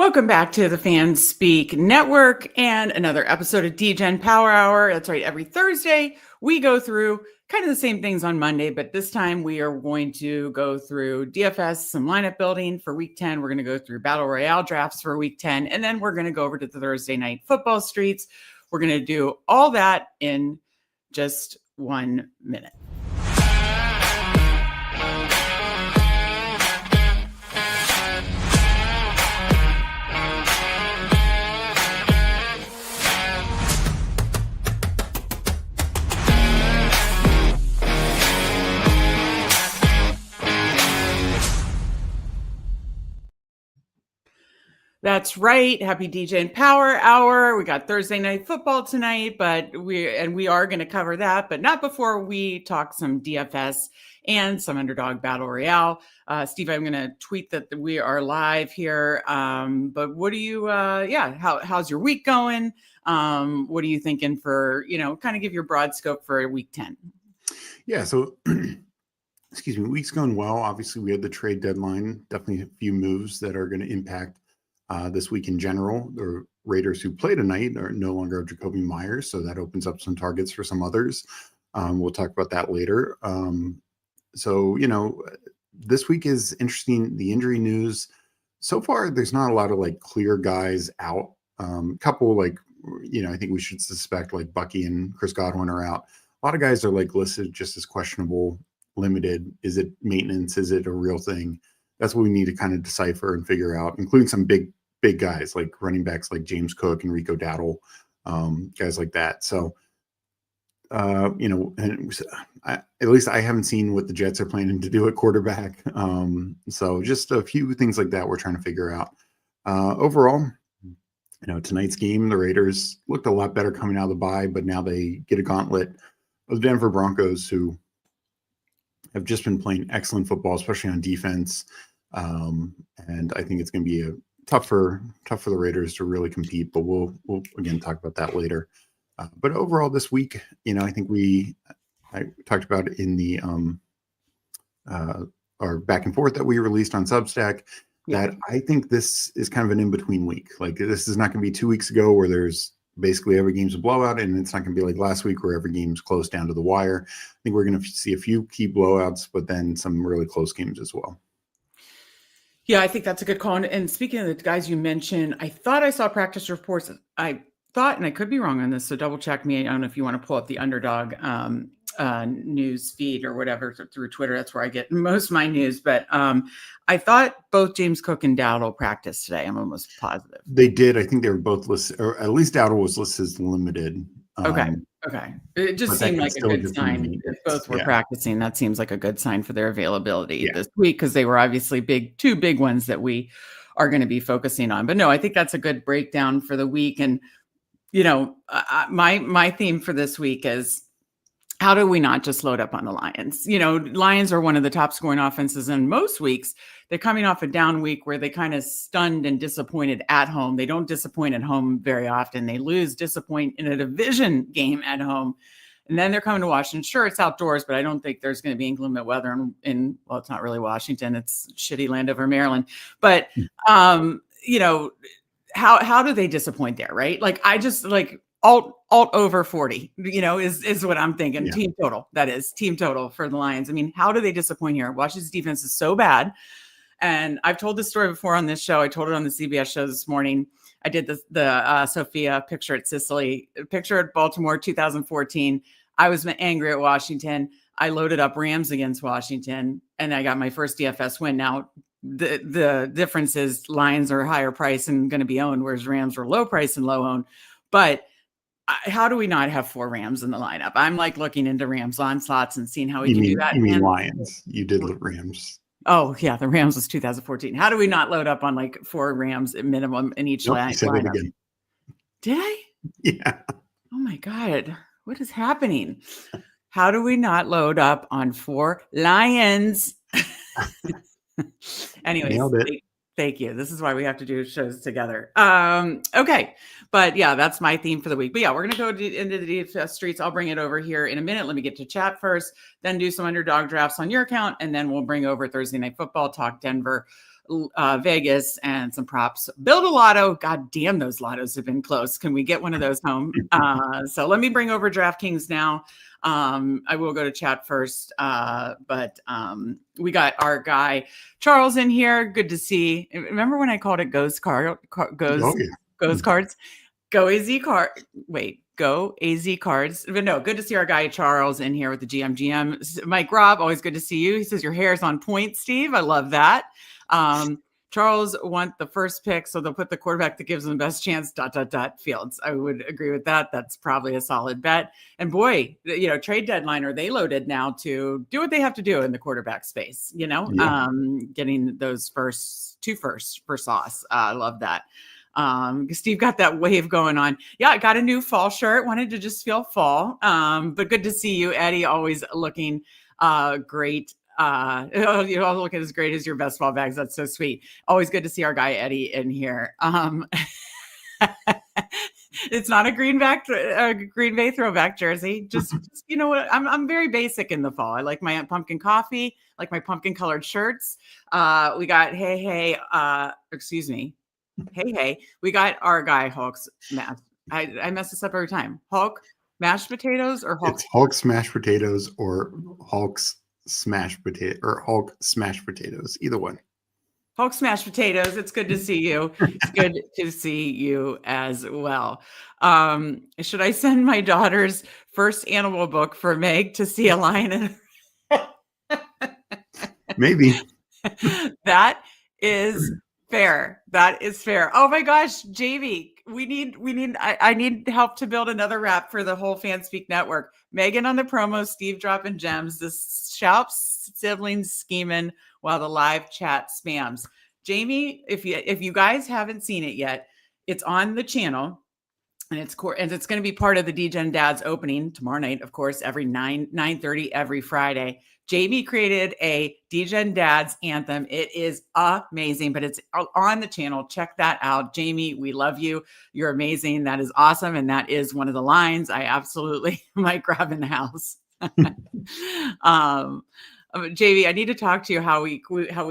Welcome back to the Fanspeak Network and another episode of Degen Power Hour. That's right. Every Thursday, we go through kind of the same things on Monday, but this time we are going to go through DFS, some lineup building for week 10. We're going to go through Battle Royale drafts for week 10, and then we're going to go over to the Thursday night football streets. We're going to do all that in just 1 minute. That's right. Happy DJ Power Hour. We got Thursday night football tonight, but we are going to cover that, but not before we talk some DFS and some Underdog Battle Royale. Steve, I'm going to tweet that we are live here. But what do you, how's your week going? What are you thinking for, kind of give your broad scope for week 10? Yeah. So, excuse me, week's going well. Obviously we had the trade deadline, definitely a few moves that are going to impact this week in general. The Raiders who play tonight are no longer have Jacoby Myers, so that opens up some targets for some others. We'll talk about that later. This week is interesting. The injury news so far, there's not a lot of clear guys out. Couple I think we should suspect Bucky and Chris Godwin are out. A lot of guys are listed just as questionable, limited. Is it maintenance? Is it a real thing? That's what we need to kind of decipher and figure out, including some big guys like running backs like James Cook and Rico Dowdle, guys like that. So, at least I haven't seen what the Jets are planning to do at quarterback. So just a few things like that we're trying to figure out. Overall, tonight's game, the Raiders looked a lot better coming out of the bye, but now they get a gauntlet of the Denver Broncos, who have just been playing excellent football, especially on defense. And I think it's going to be tough for the Raiders to really compete, but we'll again talk about that later. But overall this week, I think I talked about it in the our back and forth that we released on Substack, that I think this is kind of an in-between week. This is not going to be 2 weeks ago where there's basically every game's a blowout, and it's not going to be like last week where every game's close down to the wire. I think we're going to see a few key blowouts, but then some really close games as well. Yeah, I think that's a good call. And speaking of the guys you mentioned, I thought I saw practice reports. I thought, and I could be wrong on this, so double check me. I don't know if you want to pull up the Underdog news feed or whatever through Twitter. That's where I get most of my news. But I thought both James Cook and Dowdle practiced today. I'm almost positive. They did. I think they were both listed, or at least Dowdle was listed as limited. Okay. It just seemed like a good sign. If both were practicing, that seems like a good sign for their availability this week, because they were obviously two big ones that we are going to be focusing on. But no, I think that's a good breakdown for the week. And, my theme for this week is, how do we not just load up on the Lions? Lions are one of the top scoring offenses in most weeks. They're coming off a down week where they kind of stunned and disappointed at home. They don't disappoint at home very often. They disappoint in a division game at home. And then they're coming to Washington. Sure, it's outdoors, but I don't think there's going to be inclement weather in it's not really Washington. It's shitty land over Maryland. But, how do they disappoint there, right? I just alt over 40, is what I'm thinking. Yeah. Team total. That is team total for the Lions. I mean, how do they disappoint here? Washington's defense is so bad. And I've told this story before on this show. I told it on the CBS show this morning. I did the Sophia picture at Sicily, picture at Baltimore, 2014. I was angry at Washington. I loaded up Rams against Washington, and I got my first DFS win. Now, the difference is Lions are higher price and going to be owned, whereas Rams are low price and low owned. But how do we not have 4 Rams in the lineup? I'm looking into Rams onslaughts and seeing how we can do that. You mean Lions? You did Rams. Oh yeah, the Rams was 2014. How do we not load up on 4 Rams at minimum in each lineup? Said it again. Did I? Yeah. Oh my God, what is happening? How do we not load up on 4 Lions? Anyways, thank you. This is why we have to do shows together. Okay. But yeah, that's my theme for the week. But yeah, we're going to go into the DFS streets. I'll bring it over here in a minute. Let me get to chat first, then do some Underdog drafts on your account. And then we'll bring over Thursday Night Football, talk Denver Vegas and some props. Build a lotto. God damn, those lottos have been close. Can we get one of those home? So let me bring over DraftKings now. I will go to chat first, but we got our guy Charles in here. Good to see. Remember when I called it Goes Cards? Go AZ Card. Wait, go AZ Cards. But no, good to see our guy Charles in here with the GM. Mike Robb, always good to see you. He says your hair is on point, Steve. I love that. Charles want the first pick, so they'll put the quarterback that gives them the best chance. ... Fields. I would agree with that. That's probably a solid bet. And boy, trade deadline, are they loaded now to do what they have to do in the quarterback space? Getting those two firsts for Sauce. I love that. Steve got that wave going on. Yeah, I got a new fall shirt. Wanted to just feel fall. But good to see you, Eddie. Always looking great. You all look as great as your best ball bags. That's so sweet. Always good to see our guy Eddie in here. It's not a Green Bay throwback jersey. Just you know what? I'm very basic in the fall. I like my pumpkin coffee, like my pumpkin colored shirts. We got hey. We got our guy Hulk's mash. I mess this up every time. Hulk mashed potatoes or Hulk? It's Hulk's mashed potatoes or Hulk's smashed potato or Hulk smashed potatoes. Either one. Hulk smashed potatoes. It's good to see you. It's good to see you as well. Should I send my daughter's first animal book for Meg to see a lion? Maybe. That is fair. That is fair. Oh my gosh, JV, I need help to build another wrap for the whole Fanspeak network. Megan on the promo, Steve dropping gems, the Shoups siblings scheming while the live chat spams. Jamie, if you guys haven't seen it yet, it's on the channel. And it's going to be part of the Degen Dads opening tomorrow night, of course, every 9:30 every Friday. Jamie created a Degen Dads anthem. It is amazing, but it's on the channel. Check that out. Jamie, we love you. You're amazing. That is awesome. And that is one of the lines I absolutely might grab in the house. JV, I need to talk to you how we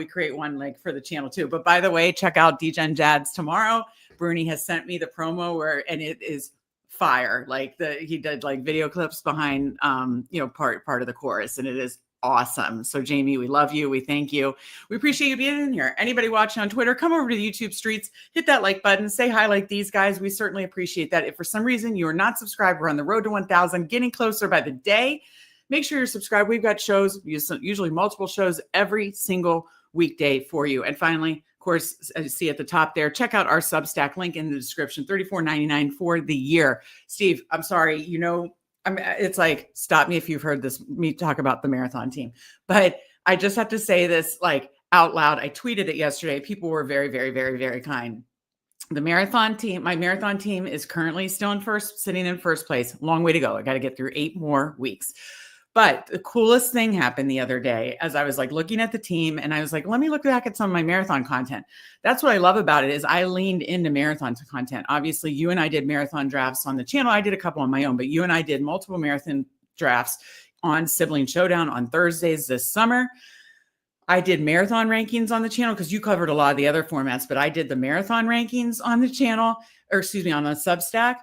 create one like for the channel too. But by the way, check out Degen Dads tomorrow. Bruni has sent me the promo and it is fire. Like he did like video clips behind part of the chorus, and it is awesome. So Jamie, we love you. We thank you. We appreciate you being in here. Anybody watching on Twitter, come over to the YouTube streets, hit that like button, say hi like these guys. We certainly appreciate that. If for some reason you are not subscribed, we're on the road to 1,000, getting closer by the day. Make sure you're subscribed. We've got shows, usually multiple shows every single weekday for you. And finally, of course, as you see at the top there, check out our Substack, link in the description, $34.99 for the year. Steve, I'm sorry, it's like, stop me if you've heard me talk about the marathon team, but I just have to say this like out loud. I tweeted it yesterday. People were very, very, very, very kind. The marathon team, my marathon team is currently still sitting in first place. Long way to go. I got to get through 8 more weeks. But the coolest thing happened the other day as I was like looking at the team, and I was like, let me look back at some of my marathon content. That's what I love about it is I leaned into marathon content. Obviously, you and I did marathon drafts on the channel. I did a couple on my own, but you and I did multiple marathon drafts on Sibling Showdown on Thursdays this summer. I did marathon rankings on the channel because you covered a lot of the other formats, but I did the marathon rankings on the channel, on the Substack.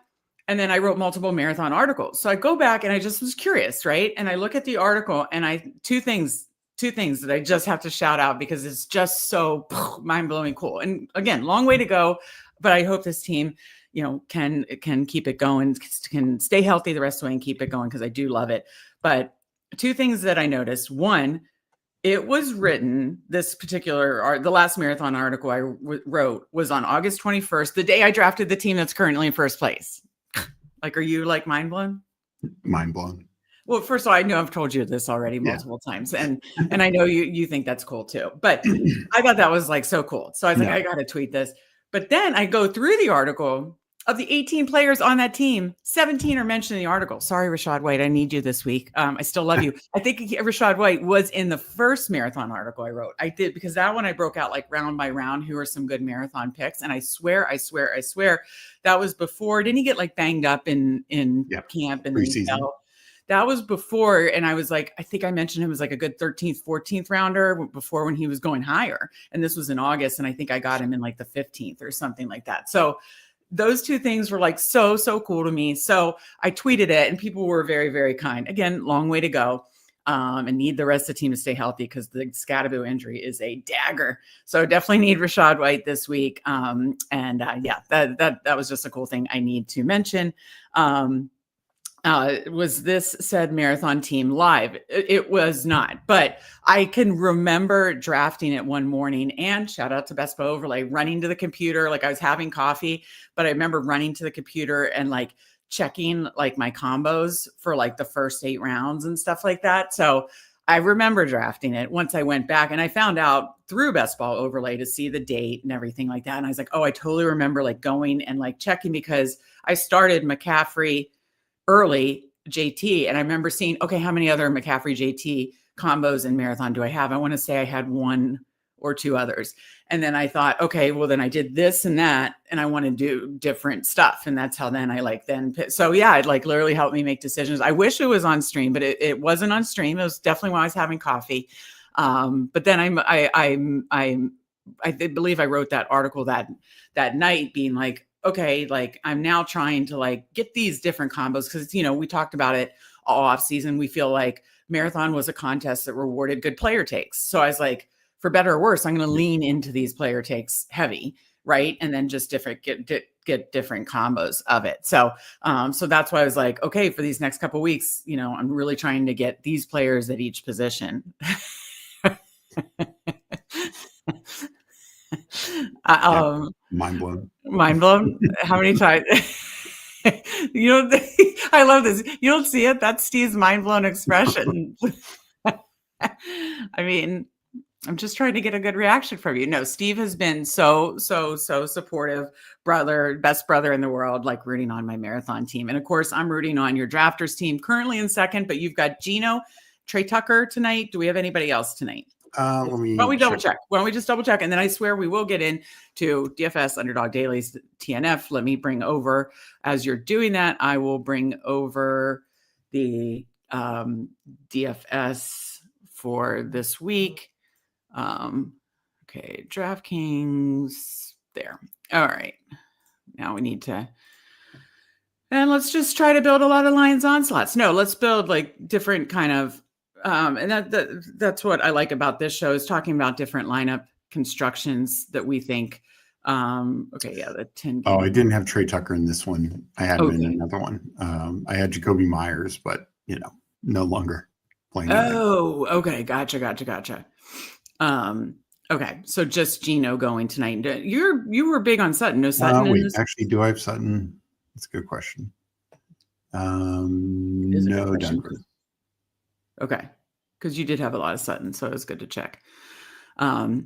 And then I wrote multiple marathon articles. So I go back and I just was curious, right? And I look at the article and two things that I just have to shout out because it's just so mind-blowing cool. And again, long way to go, but I hope this team, can keep it going, can stay healthy the rest of the way and keep it going because I do love it. But 2 things that I noticed. One, it was written, the last marathon article I wrote was on August 21st, the day I drafted the team that's currently in first place. Like, are you like mind blown? Mind blown. Well, first of all, I know I've told you this already multiple times, and I know you think that's cool too. But I thought that was like so cool. So I was like, I got to tweet this. But then I go through the article. Of the 18 players on that team, 17 are mentioned in the article. Sorry, Rashad White, I need you this week. I still love you. I think Rashad White was in the first marathon article I wrote. I did because that one I broke out like round by round who are some good marathon picks. And I swear, that was before. Didn't he get like banged up in camp and that was before. And I was like, I think I mentioned him was like a good 13th, 14th rounder before when he was going higher. And this was in August. And I think I got him in like the 15th or something like that. So those two things were like so cool to me. So I tweeted it and people were very, very kind. Again, long way to go. And need the rest of the team to stay healthy because the Scadaboo injury is a dagger. So definitely need Rashad White this week. Yeah, that was just a cool thing I need to mention. Was this said marathon team live? It was not, but I can remember drafting it one morning and shout out to Best Bow Overlay, running to the computer. Like I was having coffee, but I remember running to the computer and like checking like my combos for like the first 8 rounds and stuff like that. So I remember drafting it once I went back and I found out through Best Ball Overlay to see the date and everything like that. And I was like, oh, I totally remember like going and like checking because I started McCaffrey early JT. And I remember seeing, okay, how many other McCaffrey JT combos in marathon do I have? I want to say I had 1 or 2 others. And then I thought, okay, well then I did this and that, and I want to do different stuff. And that's how then I like then, so yeah, it like literally helped me make decisions. I wish it was on stream, but it wasn't on stream. It was definitely when I was having coffee. But then I believe I wrote that article that night being like, okay, like I'm now trying to like get these different combos. Cause we talked about it all off season. We feel like marathon was a contest that rewarded good player takes. So I was like, for better or worse, I'm going to lean into these player takes heavy, right? And then just get different combos of it. So, so that's why I was like, okay, for these next couple of weeks, I'm really trying to get these players at each position. Mind blown. Mind blown. How many times? I love this. You don't see it. That's Steve's mind blown expression. I mean, I'm just trying to get a good reaction from you. No, Steve has been so supportive, best brother in the world, like rooting on my marathon team. And of course, I'm rooting on your drafters team currently in second, but you've got Gino, Trey Tucker tonight. Do we have anybody else tonight? Why don't we double check? Why don't we just double check? And then I swear we will get into DFS, Underdog, Dailies, TNF. Let me bring over, as you're doing that, I will bring over the DFS for this week. Okay, DraftKings there. All right. Now we need to, and let's just try to build a lot of Lions onslaughts. No, let's build like different kind of, and that's what I like about this show is talking about different lineup constructions that we think. Okay, yeah, the 10. Oh, I didn't have Trey Tucker in this one. I had him in another one. I had Jacoby Myers, but no longer playing. Oh, okay, gotcha. Okay, so just Gino going tonight. You were big on Sutton. No Sutton. Wait, actually, do I have Sutton? That's a good question. No, Denver. Okay, because you did have a lot of Sutton, so it was good to check. All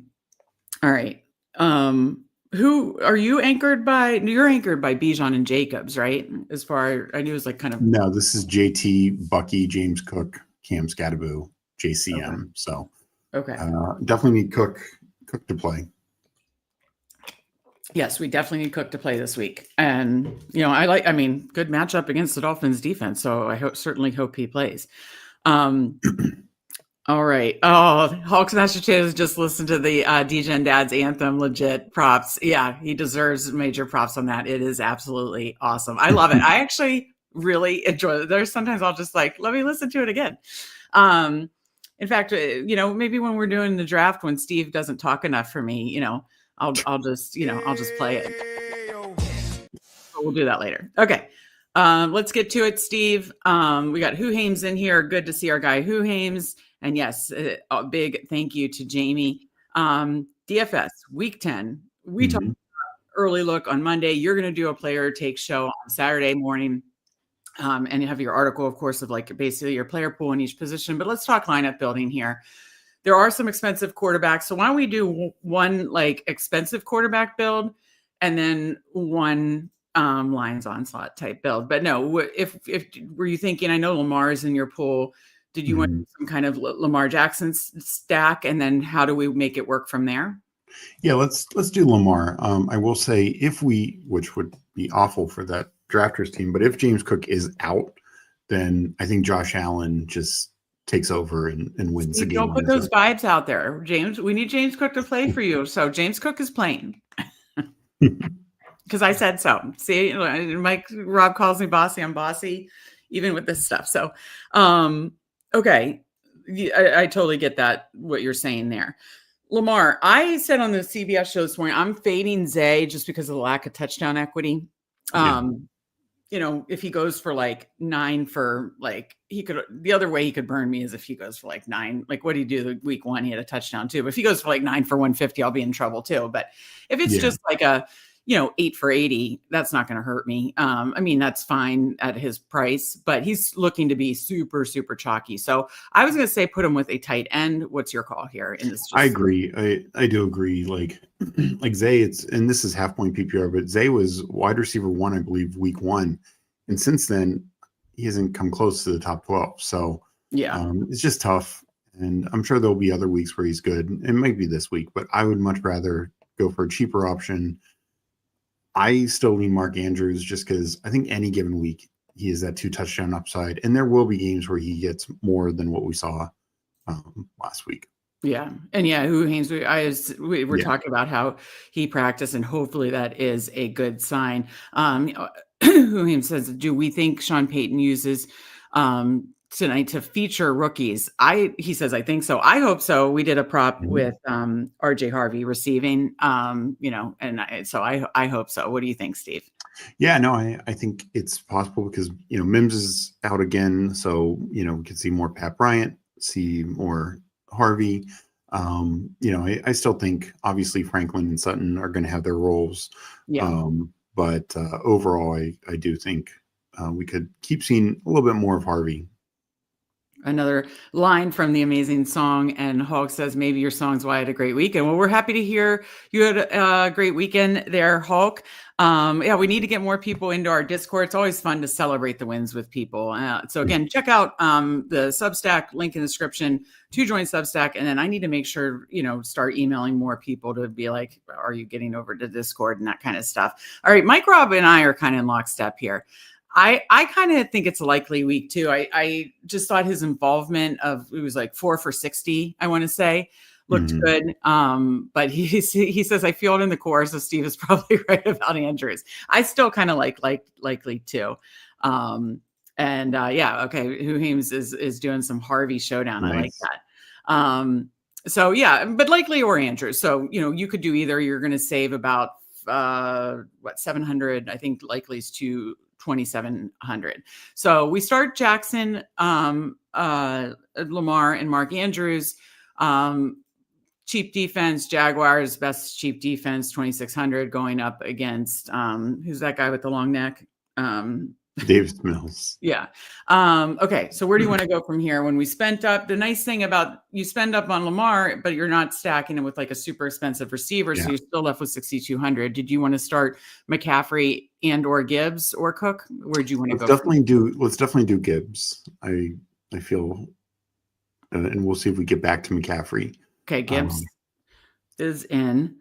right. Who are you anchored by? You're anchored by Bijan and Jacobs, right? As far I knew, it was like kind of. No, this is JT, Bucky, James Cook, Cam Scadaboo, JCM. Okay. So. Okay. Definitely need Cook to play. Yes, we definitely need Cook to play this week. And, good matchup against the Dolphins defense. So I certainly hope he plays. All right. Oh, Hawks Master Chase just listened to the Degen Dad's anthem. Legit props. Yeah, he deserves major props on that. It is absolutely awesome. I love it. I actually really enjoy it. There's sometimes I'll just like, let me listen to it again. In fact, maybe when we're doing the draft, when Steve doesn't talk enough for me, I'll just play it. But we'll do that later. Okay. Let's get to it, Steve. We got Who Hames in here. Good to see our guy Who Hames. And yes, a big thank you to Jamie. DFS week 10. We talked about early look on Monday. You're going to do a player take show on Saturday morning. And you have your article, of course, of like basically your player pool in each position. But let's talk lineup building here. There are some expensive quarterbacks. So why don't we do one like expensive quarterback build and then one Lions onslaught type build? But no, if were you thinking, I know Lamar's in your pool. Did you want some kind of Lamar Jackson stack? And then how do we make it work from there? Yeah, let's do Lamar. I will say which would be awful for that drafters team, but if James Cook is out, then I think Josh Allen just takes over and wins the Steve, game. don't put those vibes out there, James. We need James Cook to play for you. So James Cook is playing. Because I said so. See, Rob calls me bossy. I'm bossy, even with this stuff. So, okay. I totally get that, what you're saying there. Lamar, I said on the CBS show this morning, I'm fading Zay just because of the lack of touchdown equity. If he goes for like 9 for like, the other way he could burn me is if he goes for like 9, like what did he do week 1? He had a touchdown too. But if he goes for like 9 for 150, I'll be in trouble too. But if it's just like a, 8 for 80, that's not going to hurt me. I mean, that's fine at his price, but he's looking to be super, super chalky. So I was going to say, put him with a tight end. What's your call here in this? I agree. I do agree. Like Zay, and this is half point PPR, but Zay was wide receiver 1, I believe, week 1. And since then he hasn't come close to the top 12. So it's just tough. And I'm sure there'll be other weeks where he's good. It might be this week, but I would much rather go for a cheaper option. I still lean Mark Andrews just because I think any given week he is that 2 touchdown upside, and there will be games where he gets more than what we saw last week. Yeah. And Who Haynes, we were talking about how he practiced, and hopefully that is a good sign. Who Haynes says, do we think Sean Payton uses tonight to feature rookies? He says, I think so. I hope so. We did a prop with RJ Harvey receiving, so I hope so. What do you think, Steve? Yeah, no, I think it's possible because, Mims is out again. So, we could see more Pat Bryant, see more Harvey. I still think obviously Franklin and Sutton are going to have their roles. But overall, I do think we could keep seeing a little bit more of Harvey. Another line from the amazing song, and Hulk says, maybe your song's why I had a great weekend. Well, we're happy to hear you had a great weekend there, Hulk. We need to get more people into our Discord. It's always fun to celebrate the wins with people. So again, check out the Substack link in the description to join Substack. And then I need to make sure, start emailing more people to be like, are you getting over to Discord and that kind of stuff? All right. Mike Robb and I are kind of in lockstep here. I kind of think it's a likely week too. I just thought his involvement it was like 4 for 60, I want to say, looked good. But he says, I feel it in the core. So Steve is probably right about Andrews. I still kind of like likely too. Who Hames is doing some Harvey showdown. Nice. I like that. But likely or Andrews. So, you could do either. You're going to save about 700. I think likely is 2,700. So we start Jackson, Lamar, and Mark Andrews. Cheap defense, Jaguars, best cheap defense, 2,600 going up against who's that guy with the long neck? Davis Mills. Yeah. Okay. So where do you want to go from here? When we spent up, the nice thing about you spend up on Lamar, but you're not stacking him with like a super expensive receiver. So you're still left with 6,200. Did you want to start McCaffrey and or Gibbs or Cook? Where'd you want to go? Let's definitely do Gibbs. I feel, and we'll see if we get back to McCaffrey. Okay. Gibbs is in.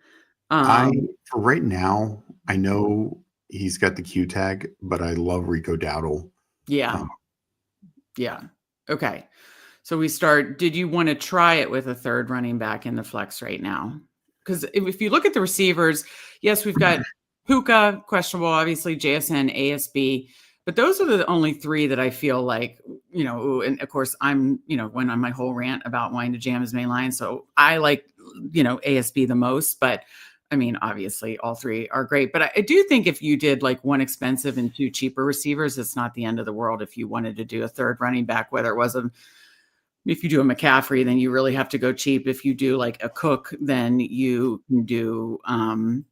For right now, I know he's got the Q tag, but I love Rico Dowdle. Yeah. Okay. So we start. Did you want to try it with a third running back in the flex right now? Because if you look at the receivers, yes, we've got Puka, questionable, obviously, JSN, ASB, but those are the only 3 that I feel like, and of course I'm, went on my whole rant about wanting to jam his main line. So I like, ASB the most, but I mean, obviously all 3 are great, but I do think if you did like 1 expensive and 2 cheaper receivers, it's not the end of the world. If you wanted to do a third running back, whether it was if you do a McCaffrey, then you really have to go cheap. If you do like a Cook, then you can do, then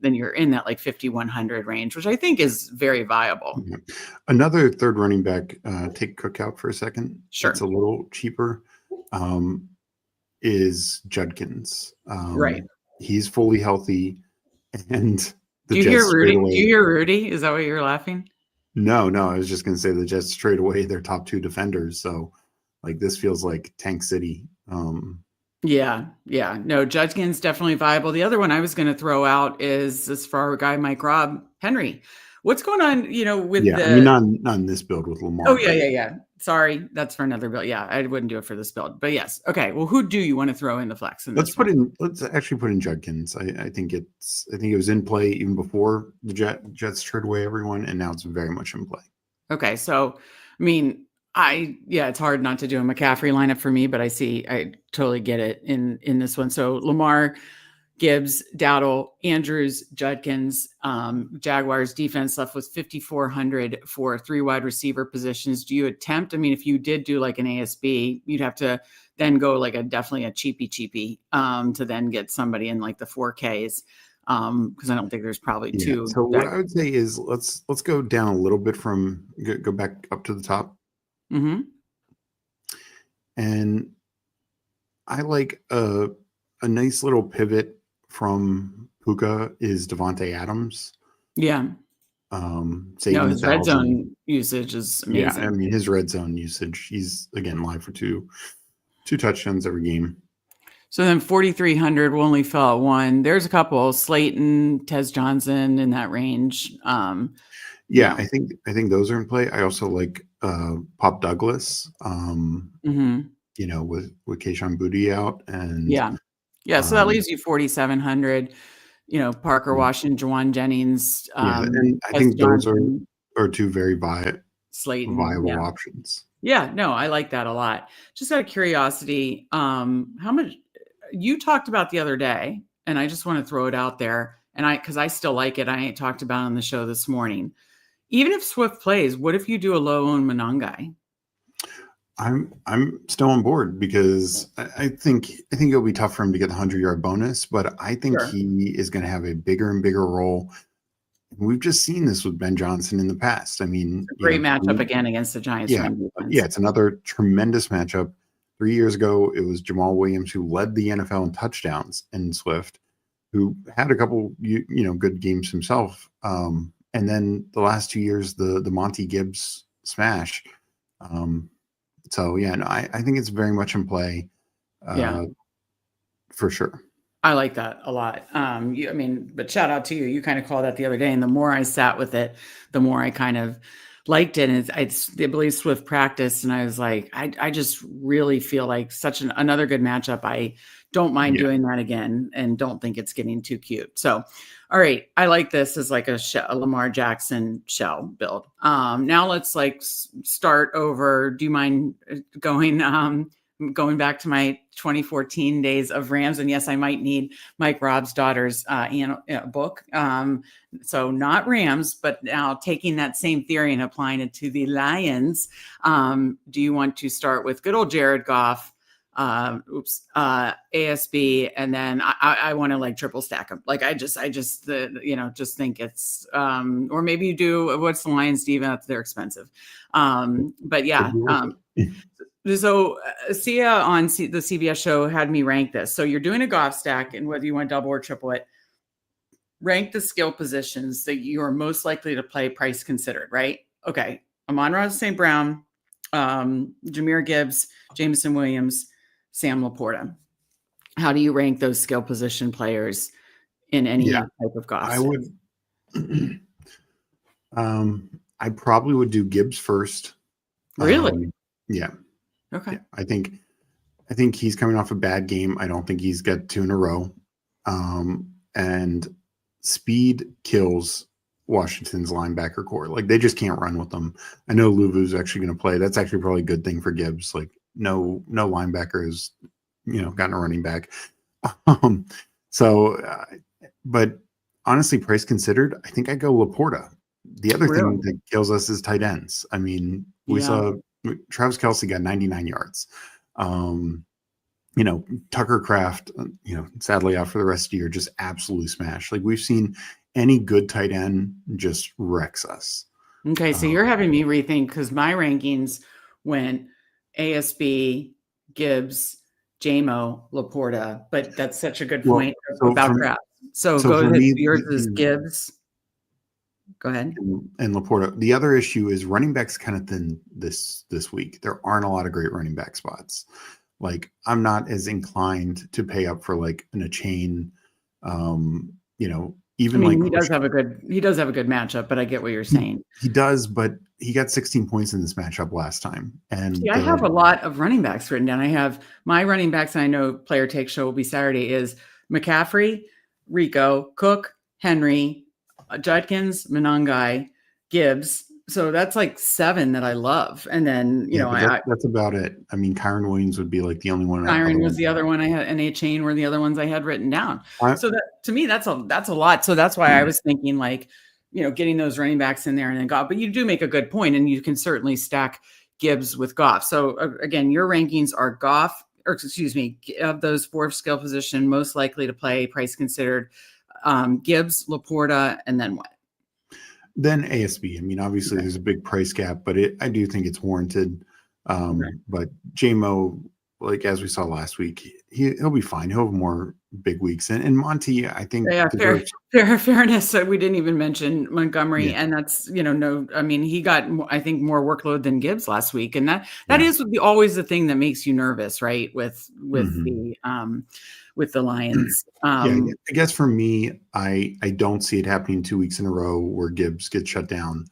you're in that like 5,100 range, which I think is very viable. Yeah. Another third running back, take Cook out for a second. Sure. It's a little cheaper, is Judkins. Right. He's fully healthy, and do you hear Rudy? Do you hear Rudy? Is that why you're laughing? No. I was just going to say the Jets trade away their top 2 defenders. So, like, this feels like Tank City. No, Judkins definitely viable. The other one I was going to throw out is for our guy Mike Robb, Henry. What's going on, with Yeah, I mean, not in this build with oh, Lamar, yeah, but yeah, yeah. Sorry, that's for another build. Yeah, I wouldn't do it for this build. But yes. Okay. Well, who do you want to throw in the flex in this one? let's actually put in Judkins. I think it was in play even before the Jets traded away everyone, and now it's very much in play. Okay. So, I mean, it's hard not to do a McCaffrey lineup for me, but I totally get it in this one. So Lamar, Gibbs, Dowdle, Andrews, Judkins, Jaguars defense left with 5,400 for 3 wide receiver positions. Do you attempt? I mean, if you did do like an ASB, you'd have to then go like definitely a cheapy to then get somebody in like the 4Ks. Because I don't think there's probably two. So what I would say is let's go down a little bit from go back up to the top. Mm-hmm. And I like a nice little pivot from Puka is Devontae Adams. Yeah. His red zone usage is amazing. Yeah, I mean his red zone usage. He's again live for two touchdowns every game. So then 4,300 will only fell at 1. There's a couple, Slayton, Tez Johnson in that range. I think those are in play. I also like Pop Douglas. Mm-hmm. With Kayshon Boutte out and so that leaves you 4,700. Parker Washington, Juwan Jennings. And I think those are two very viable options. Yeah, no, I like that a lot. Just out of curiosity, how much you talked about the other day, and I just want to throw it out there, and because I still like it, I ain't talked about it on the show this morning. Even if Swift plays, what if you do a low owned Monangai? I'm still on board because I think it'll be tough for him to get the 100-yard bonus, but I think he is going to have a bigger and bigger role. We've just seen this with Ben Johnson in the past. I mean, it's a great matchup again against the Giants. Yeah, it's another tremendous matchup. 3 years ago, it was Jamal Williams who led the NFL in touchdowns, and Swift, who had a couple good games himself. And then the last 2 years, the Monty Gibbs smash. I think it's very much in play. For sure. I like that a lot. But shout out to you. You kind of called that the other day, and the more I sat with it, the more I kind of liked it. And I believe Swift practice, and I was like, I just really feel like another good matchup. I don't mind doing that again, and don't think it's getting too cute. So, all right, I like this as like a Lamar Jackson shell build. Now let's start over. Do you mind going back to my 2014 days of Rams? And yes, I might need Mike Robb's daughter's book. So not Rams, but now taking that same theory and applying it to the Lions. Do you want to start with good old Jared Goff, ASB, and then I want to triple stack them. I just think it's, or maybe you do, what's the Lions, Steven? They're expensive. But yeah. So Sia on the CBS show had me rank this. So you're doing a Goff stack, and whether you want double or triple it, rank the skill positions that you are most likely to play price considered, right? Okay. Amon-Ra St. Brown, Jahmyr Gibbs, Jameson Williams, Sam Laporta. How do you rank those skill position players in any type of Goff stack? I would I probably would do Gibbs first. Really? Yeah. Okay. Yeah, I think he's coming off a bad game. I don't think he's got 2 in a row. And speed kills Washington's linebacker core. They just can't run with them. I know Luvu's actually going to play. That's actually probably a good thing for Gibbs. No linebacker has, gotten a running back. But honestly, price considered, I think I go Laporta. The other thing that kills us is tight ends. I mean, we saw Travis Kelce got 99 yards. Tucker Kraft, sadly out for the rest of the year, just absolutely smashed. We've seen any good tight end just wrecks us. Okay, so you're having me rethink, because my rankings went ASB, Gibbs, JMO, Laporta, but that's such a good point about Kraft. So go ahead. Yours is Gibbs. Go ahead. And Laporta. The other issue is running backs kind of thin this week. There aren't a lot of great running back spots. I'm not as inclined to pay up for an Achane, even mean, like he does have a good matchup, but I get what you're saying. he does, but he got 16 points in this matchup last time. And See, I have a lot of running backs written down. I have my running backs, and I know Player Take Show will be Saturday, is McCaffrey, Rico, Cook, Henry, Judkins, Monangai, Gibbs. So that's like 7 that I love. And then, that's about it. I mean, Kyron Williams would be like the only one. Kyron was the other one I had, and A Chain were the other ones I had written down. So that, to me, that's a lot. So that's why I was thinking, like, getting those running backs in there and then Goff. But you do make a good point, and you can certainly stack Gibbs with Goff. So again, your rankings are Goff, or excuse me, of those 4 skill position most likely to play, price considered, Gibbs, Laporta, and then what? Then ASB. I mean, obviously there's a big price gap, but I do think it's warranted. But JMO, like as we saw last week, he'll be fine. He'll have more big weeks. And Monty, I think fairness. We didn't even mention Montgomery, and that's he got, I think, more workload than Gibbs last week, and that is always the thing that makes you nervous, right? With the Lions. I guess for me, I don't see it happening 2 weeks in a row where Gibbs gets shut down.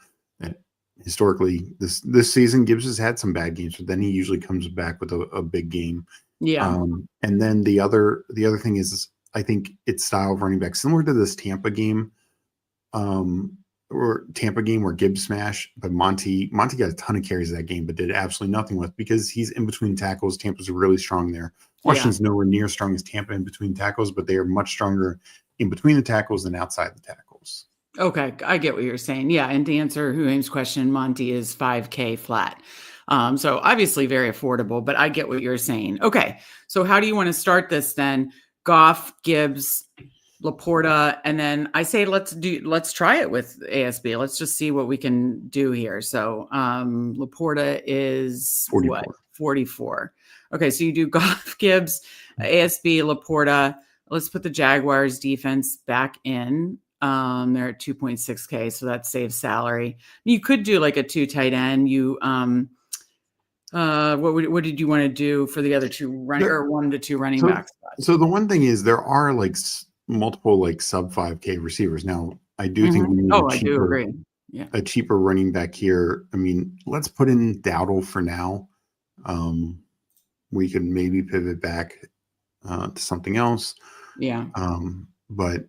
Historically, this season, Gibbs has had some bad games, but then he usually comes back with a big game. Yeah. And then the other thing is I think it's style of running back, similar to this Tampa game, where Gibbs smashed, but Monty got a ton of carries that game, but did absolutely nothing with, because he's in between tackles. Tampa's really strong there. Washington's nowhere near as strong as Tampa in between tackles, but they are much stronger in between the tackles than outside the tackles. Okay, I get what you're saying. Yeah, and to answer Huame's question, Monty is $5K flat. So obviously very affordable, but I get what you're saying. Okay, so how do you want to start this then? Goff, Gibbs, Laporta, and then I say let's try it with ASB. Let's just see what we can do here. So Laporta is 44. What? 44. Okay, so you do Goff, Gibbs, ASB, Laporta. Let's put the Jaguars defense back in. They're at 2.6K, so that saves salary. You could do like a 2 tight end. You what did you want to do for the other 2 or 1 to 2 running backs? So the one thing is there are like multiple like sub 5K receivers. Now I do think we need I do agree. Yeah, a cheaper running back here. I mean, let's put in Dowdle for now. We could maybe pivot back to something else. Yeah. But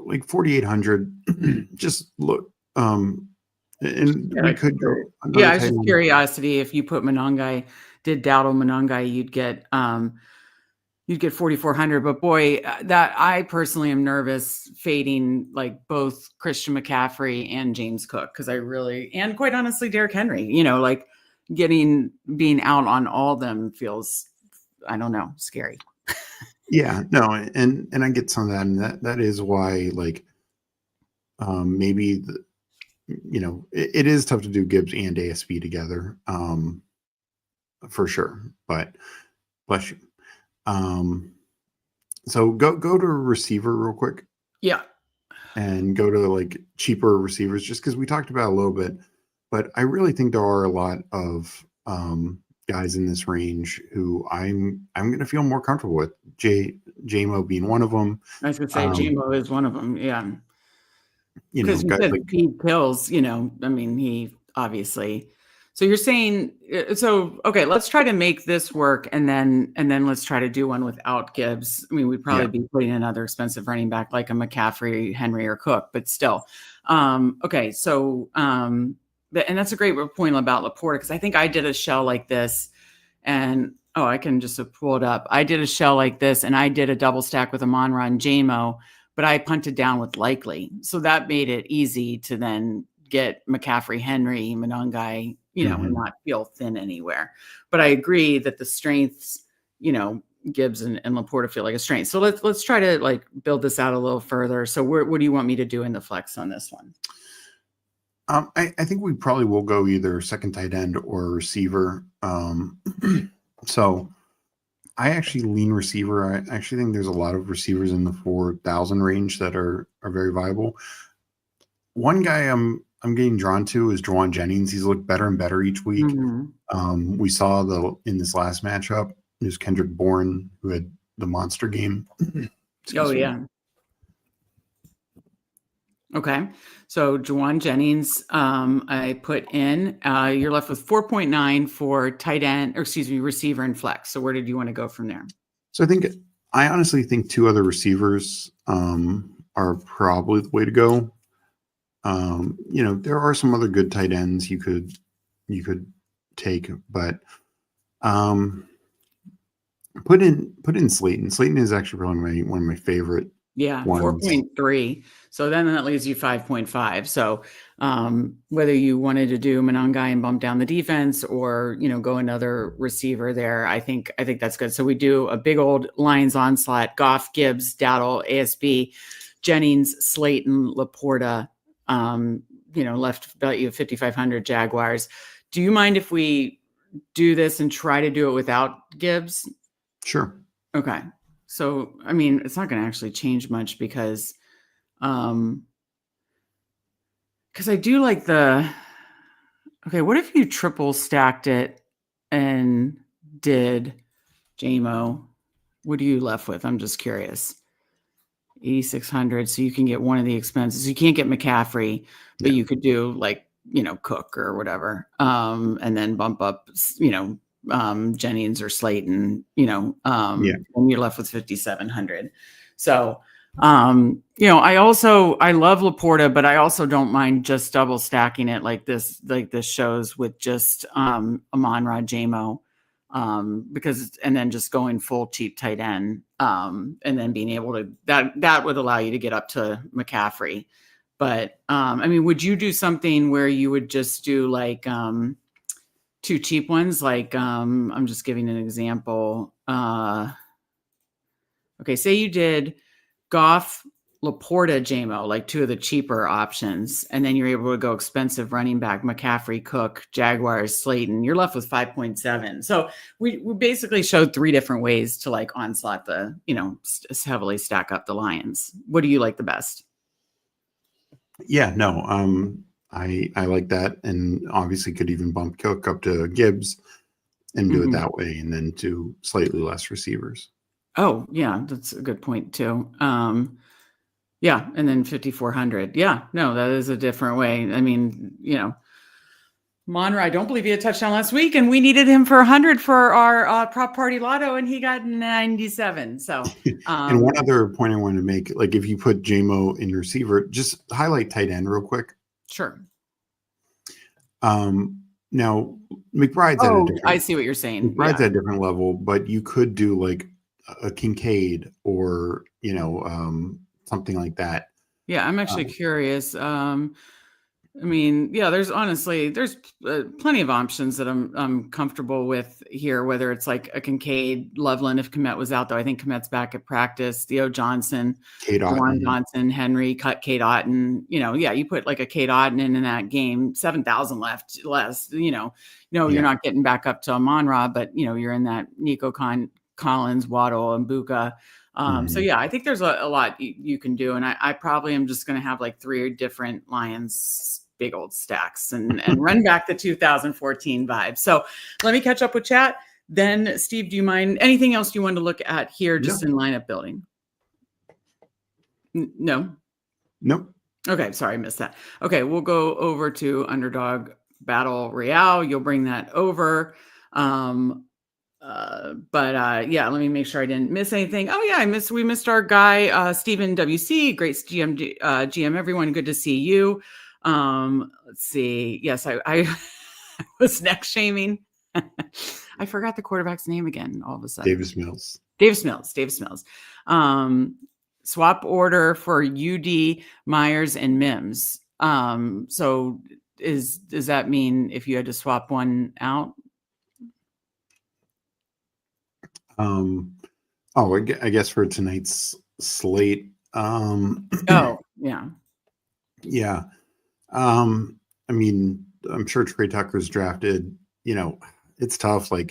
like 4,800, just look. And we could go. Yeah, I was just curiosity. If you put Monangai, did Dowdle Monangai, you'd get 4,400. But boy, that I personally am nervous fading like both Christian McCaffrey and James Cook, because and quite honestly, Derrick Henry. Like being out on all of them feels, I don't know, scary. Yeah, no, and I get some of that, and that is why, like, maybe it is tough to do Gibbs and ASB together, for sure. But bless you. So go to receiver real quick. Yeah, and go to like cheaper receivers, just because we talked about it a little bit, but I really think there are a lot of guys in this range who I'm going to feel more comfortable with. JMO being one of them. I was going to say JMO is one of them. Yeah. Because you said like, he kills, he obviously. So you're saying, okay, let's try to make this work, and then let's try to do one without Gibbs. I mean, we'd probably be putting another expensive running back like a McCaffrey, Henry, or Cook, but still. Okay, so and that's a great point about Laporta, because I think I did a shell like this, and I can just pull it up. I did a shell like this, and I did a double stack with Amon-Ra and JMO, but I punted down with Likely, so that made it easy to then get McCaffrey, Henry, Monangai, and not feel thin anywhere. But I agree that the strengths, Gibbs and Laporta feel like a strength. So let's try to like build this out a little further. So what do you want me to do in the flex on this one? I think we probably will go either second tight end or receiver. So I actually lean receiver. I actually think there's a lot of receivers in the 4,000 range that are very viable. One guy I'm getting drawn to is Juwan Jennings. He's looked better and better each week. We saw in this last matchup, it was Kendrick Bourne who had the monster game. Oh yeah. Okay. So Juwan Jennings, I put in, you're left with 4.9 for tight end, or excuse me, receiver and flex. So where did you want to go from there? So I honestly think two other receivers are probably the way to go. There are some other good tight ends you could take, but put in Slayton. Slayton is actually probably one of my favorite Yeah, ones. 4.3. So then that leaves you 5.5. So whether you wanted to do Monangai and bump down the defense or, go another receiver there, I think that's good. So we do a big old Lions onslaught, Goff, Gibbs, Dowdle, ASB, Jennings, Slayton, Laporta, left about you 5,500 Jaguars. Do you mind if we do this and try to do it without Gibbs? Sure. Okay. So, I mean, it's not going to actually change much because I do like what if you triple stacked it and did JMO? What are you left with? I'm just curious. 8,600. So you can get one of the expenses. You can't get McCaffrey, but you could do Cook or whatever. And then bump up, Jennings or Slayton, and you're left with 5,700. So, I love Laporta, but I also don't mind just double stacking it like this shows with just Amon-Ra JMO, and then just going full cheap tight end, and then being able to that would allow you to get up to McCaffrey. But would you do something where you would just do two cheap ones? I'm just giving an example. Say you did Goff, Laporta, JMO, two of the cheaper options, and then you're able to go expensive running back, McCaffrey, Cook, Jaguars, Slayton. You're left with 5.7. So we basically showed three different ways to onslaught the, heavily stack up the Lions. What do you like the best? Yeah, no, I like that, and obviously could even bump Cook up to Gibbs and do it that way, and then do slightly less receivers. Oh yeah, that's a good point too. And then 5,400. Yeah, no, that is a different way. Monra, I don't believe he had a touchdown last week, and we needed him for 100 for our prop party lotto, and he got 97. So, and one other point I wanted to make, if you put JMO in receiver, just highlight tight end real quick. Sure. Now McBride's at a different. I see what you're saying. McBride's at a different level, but you could do a Kincaid or something like that. Yeah, I'm actually curious. There's plenty of options that I'm comfortable with here, whether it's a Kincaid, Loveland, if Kmet was out, though I think Kmet's back at practice, Theo Johnson, Juwan Johnson, Henry, cut Kate Otten, you put a Kate Otten in that game, 7,000 less, you're not getting back up to Amon-Ra, but you're in that Nico Collins, Waddle, and Buka. I think there's a lot you can do. And I probably am just going to have 3 different Lions big old stacks and run back the 2014 vibe. So let me catch up with chat. Then Steve, do you mind anything else you want to look at here just in lineup building? No. Nope. Okay. Sorry. I missed that. Okay. We'll go over to Underdog Battle Royale. You'll bring that over. Let me make sure I didn't miss anything. Oh yeah, we missed our guy, Stephen WC, great GM, everyone. Good to see you. Let's see. Yes, I was neck shaming. I forgot the quarterback's name again all of a sudden. Davis Mills. Swap order for UD, Myers, and Mims. So does that mean if you had to swap one out? I guess for tonight's slate. Yeah. I'm sure Trey Tucker's drafted. It's tough. I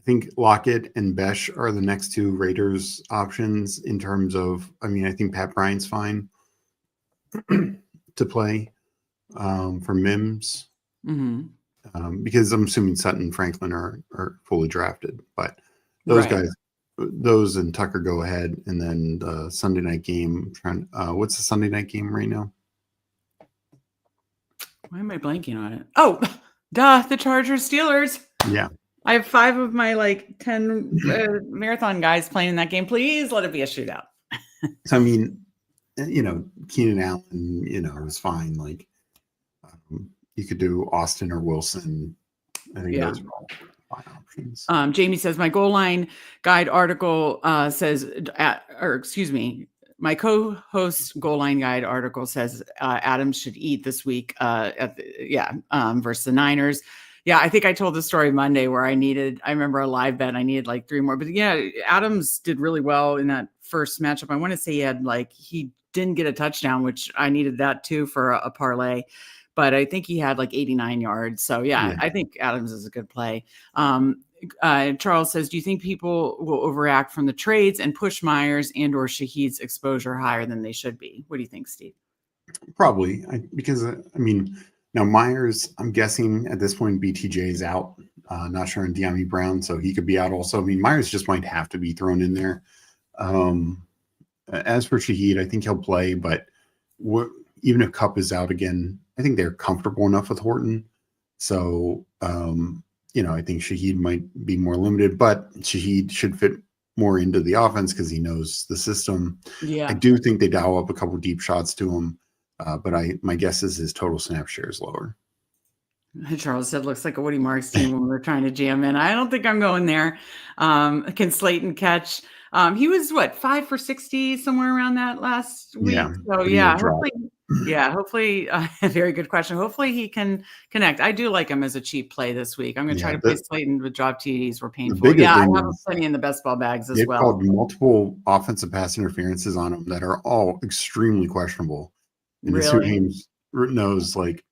think Lockett and Besh are the next 2 Raiders options in terms of. I think Pat Bryant's fine to play for Mims. Because I'm assuming Sutton and Franklin are fully drafted, but those guys, those and Tucker go ahead, and then the Sunday night game. What's the Sunday night game right now? Why am I blanking on it? Oh, duh, the Chargers Steelers. Yeah. I have 5 of my like 10 marathon guys playing in that game. Please let it be a shootout. So, I mean, Keenan Allen, is fine. Like, you could do Austin or Wilson. I think those are all fine options. Jamie says my goal line guide article says, my co-host goal line guide article says Adams should eat this week versus the Niners. Yeah, I think I told the story Monday where I remember a live bet. I needed like 3 more, but yeah, Adams did really well in that first matchup. I want to say he didn't get a touchdown, which I needed that too for a parlay, but I think he had like 89 yards. So yeah. I think Adams is a good play. Charles says, do you think people will overreact from the trades and push Myers and or Shaheed's exposure higher than they should be? What do you think, Steve? Probably, because now Myers, I'm guessing at this point BTJ is out. Not sure on De'Ami Brown, so he could be out also. I mean, Myers just might have to be thrown in there. As for Shaheed, I think he'll play, but even if Kupp is out again, I think they're comfortable enough with Horton. So, I think Shaheed might be more limited, but Shaheed should fit more into the offense because he knows the system. Yeah. I do think they dial up a couple deep shots to him. But my guess is his total snap share is lower. Charles said, looks like a Woody Marks team when we're trying to jam in. I don't think I'm going there. Can Slayton catch? He was 5 for 60, somewhere around that last week. Yeah, so hopefully, very good question. Hopefully he can connect. I do like him as a cheap play this week. I'm going to try to play Slayton with drop TDs. We're painful. Yeah, I have plenty in the best ball bags as well. They've called multiple offensive pass interferences on him that are all extremely questionable. And really? Knows like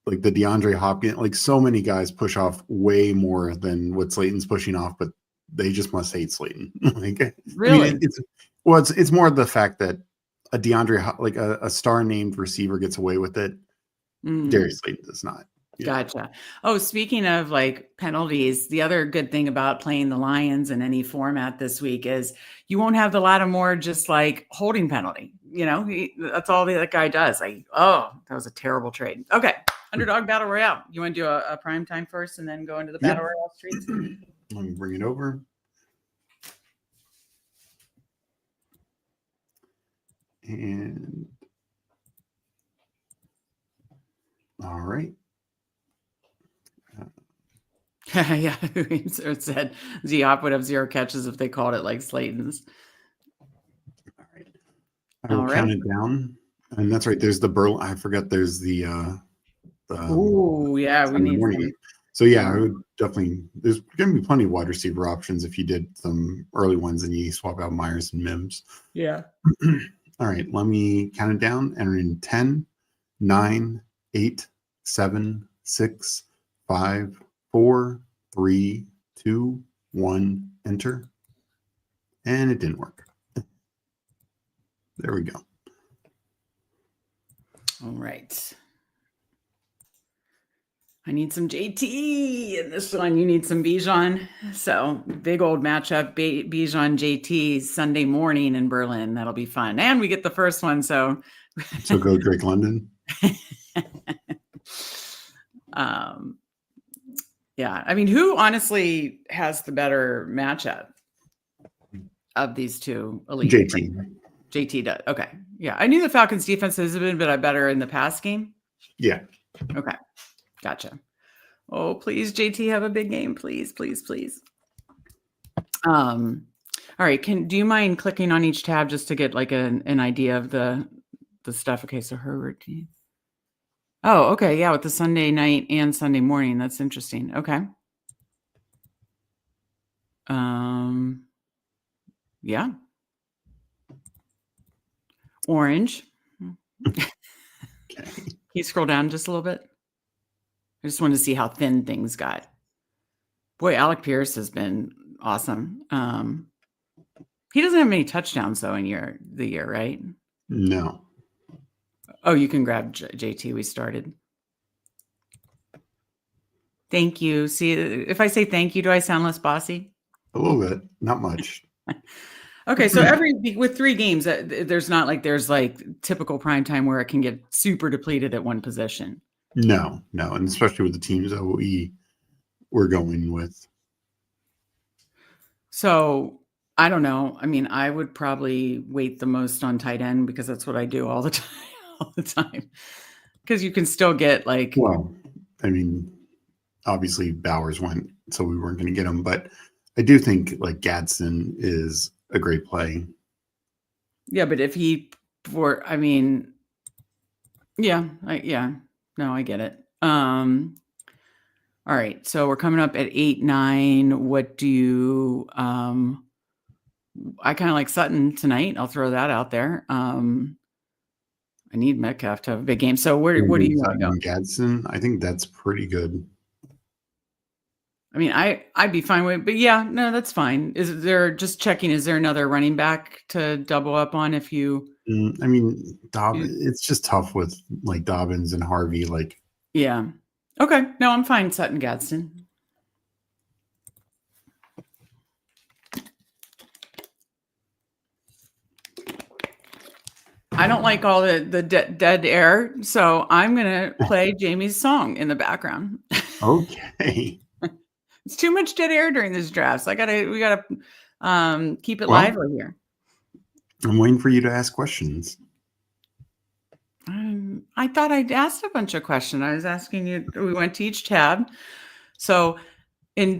the DeAndre Hopkins, like so many guys push off way more than what Slayton's pushing off, but they just must hate Slayton. Really? I mean, it's more the fact that a DeAndre, like a star named receiver gets away with it. Darius Slayton does not. Gotcha. Oh, speaking of like penalties, the other good thing about playing the Lions in any format this week is you won't have the Lattimore just like holding penalty. That's all that guy does. That was a terrible trade. Okay. Underdog Battle Royale. You want to do a prime time first and then go into the Battle Royale streets? Let me bring it over. And all right. Yeah, it said Ziop would have 0 catches if they called it like Slayton's. All right. I will count it down. And that's right. There's the Berlin. I forgot there's the we need some. So yeah, I would definitely, there's going to be plenty of wide receiver options if you did some early ones and you swap out Myers and Mims. Yeah. All right, let me count it down. Enter in 10, 9, 8, 7, 6, 5, 4, 3, 2, 1, enter. And it didn't work. There we go. All right. I need some JT in this one. You need some Bijan. So big old matchup, Bijan JT Sunday morning in Berlin. That'll be fun. And we get the first one. So go Drake London. Yeah. I mean, who honestly has the better matchup of these two elite? JT does. Okay. Yeah. I knew the Falcons defense has been better in the past game. Yeah. Okay. Gotcha. Oh, please, JT, have a big game, please, please, please. All right. Do you mind clicking on each tab just to get like an idea of the stuff? Okay, so Herbert. Oh, okay, yeah, with the Sunday night and Sunday morning. That's interesting. Okay. Yeah. Orange. Okay. Can you scroll down just a little bit? I just wanted to see how thin things got. Boy, Alec Pierce has been awesome. He doesn't have many touchdowns though in the year, right? No. Oh, you can grab JT. We started. Thank you. See, if I say thank you, do I sound less bossy? A little bit, not much. Okay, so with 3 games, there's not like there's like typical prime time where it can get super depleted at one position. No, and especially with the teams that we're going with. So I don't know. I mean, I would probably wait the most on tight end because that's what I do all the time. Because you can still get like. Well, I mean, obviously Bowers went, so we weren't going to get him, but I do think like Gadsden is a great play. Yeah, but if no, I get it. All right, so we're coming up at 8-9. What do you? I kind of like Sutton tonight. I'll throw that out there. I need Metcalf to have a big game. So what do you want to go? Gadsden, I think that's pretty good. I mean, I'd be fine with it, but yeah, no, that's fine. Is there another running back to double up on if you? I mean, it's just tough with like Dobbins and Harvey. Like, yeah, okay, no, I'm fine. Sutton Gadsden. I don't like all the dead air, so I'm gonna play Jamie's song in the background. Okay. It's too much dead air during this draft. So we gotta keep it lively here. I'm waiting for you to ask questions. I thought I'd asked a bunch of questions. I was asking you. We went to each tab. So,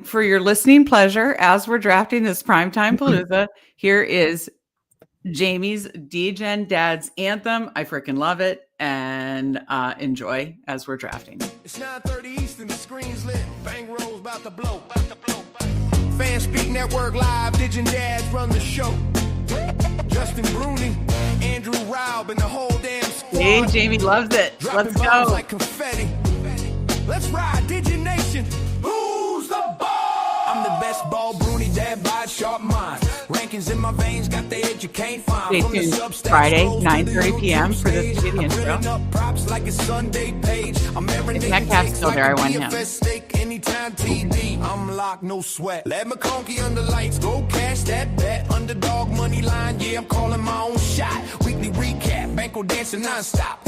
for your listening pleasure, as we're drafting this primetime Palooza, here is Jamie's Degen Dad's anthem. I freaking love it, and enjoy as we're drafting. It's 9:30 Eastern, the screen's lit. Bang rolls about to blow. Fanspeak Network Live, Degen Dads run the show. Justin Bruni, Andrew Raub, and the whole damn squad. Hey, Jamie loves it. Let's go. Like confetti. Let's ride, Degen Nation. Who's the ball? I'm the best ball, Bruni, dad by sharp mind. Rankings in my veins, got the edge you can't find. Stay tuned Friday, 9:30 p.m. for this video intro. If Metcalf's still there, I want him. I'm locked, no sweat. Let McConkey under lights, go cash that bet. Underdog money line, yeah, I'm calling my own shot. Weekly recap, banko dancing nonstop.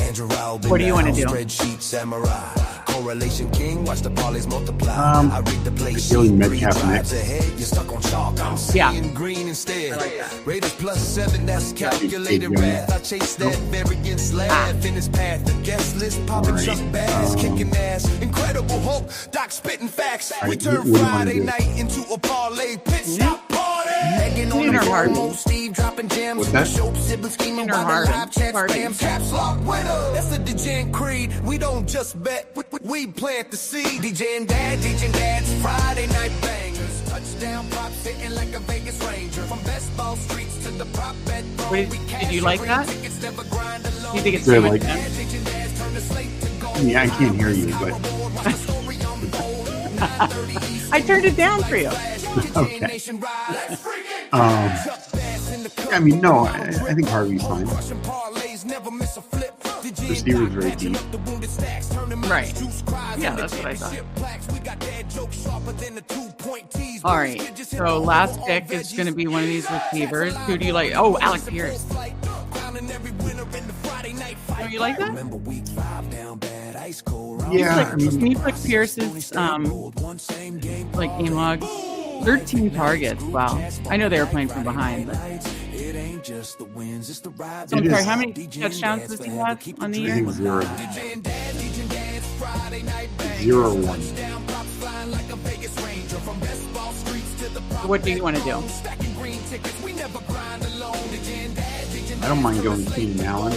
What do you want to do? Spreadsheet samurai. Correlation king, watch the parlays multiply. I read the play sheet, Metcalf next. ahead, you're stuck on chalk. I'm seeing green instead. Raiders +7, that's calculated wrath. I chase that variance laugh in his path. The guest list popping Chuck Bass, kicking ass. Incredible Hulk, Doc spitting facts. We turn Friday night into a parlay pit stop party. Megan on the promo, Steve dropping gems. Show siblings scheming by the live chat spam. Caps lock winner. That's the Degen creed. We don't just bet, we plant the seed. Degen Dad's Friday night bangers. Touchdown props hitting like a Vegas Ranger. From best ball streets to the prop bet. Did you like that? You think it's Did I too much like fun? Yeah, I can't hear you, but I turned it down for you. okay. I mean, no, I think Harvey's fine. Receivers very deep. Right. Yeah, that's what I thought. All right. So last pick is going to be one of these receivers. Who do you like? Oh, Alec Pierce. Oh, you like that? Yeah. Can you click Pierce's like game log? 13 targets. Wow. I know they were playing from behind, but. So I'm sorry, how many touchdowns does he have on the I year? think 0. 0-1. What do you want to do? I don't mind going Keenan Allen.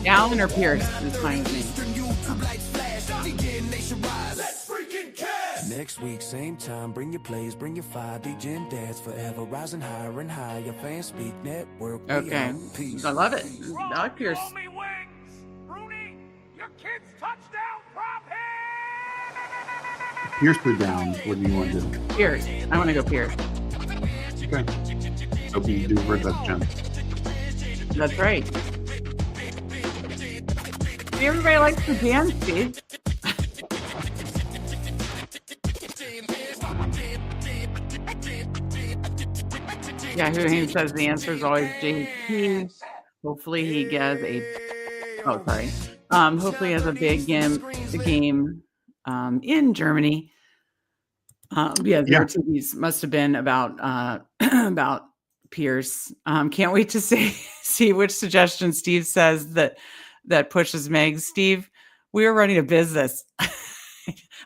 Allen or Pierce is fine with me. Next week, same time, bring your plays, bring your fire. Degen Dads forever, rising higher and higher. Fanspeak Network. Okay. I love it. Alec Pierce. Pierce put down. What do you want to do? Pierce. I want to go Pierce. Okay. Hope you do for that jump. That's right. See, everybody likes the dance, Steve. Yeah, who Haim says the answer is always JP. Hopefully he gets hopefully he has a big game in Germany. Their TVs must have been about about Pierce. Can't wait to see which suggestion Steve says that pushes Meg. Steve, we are running a business.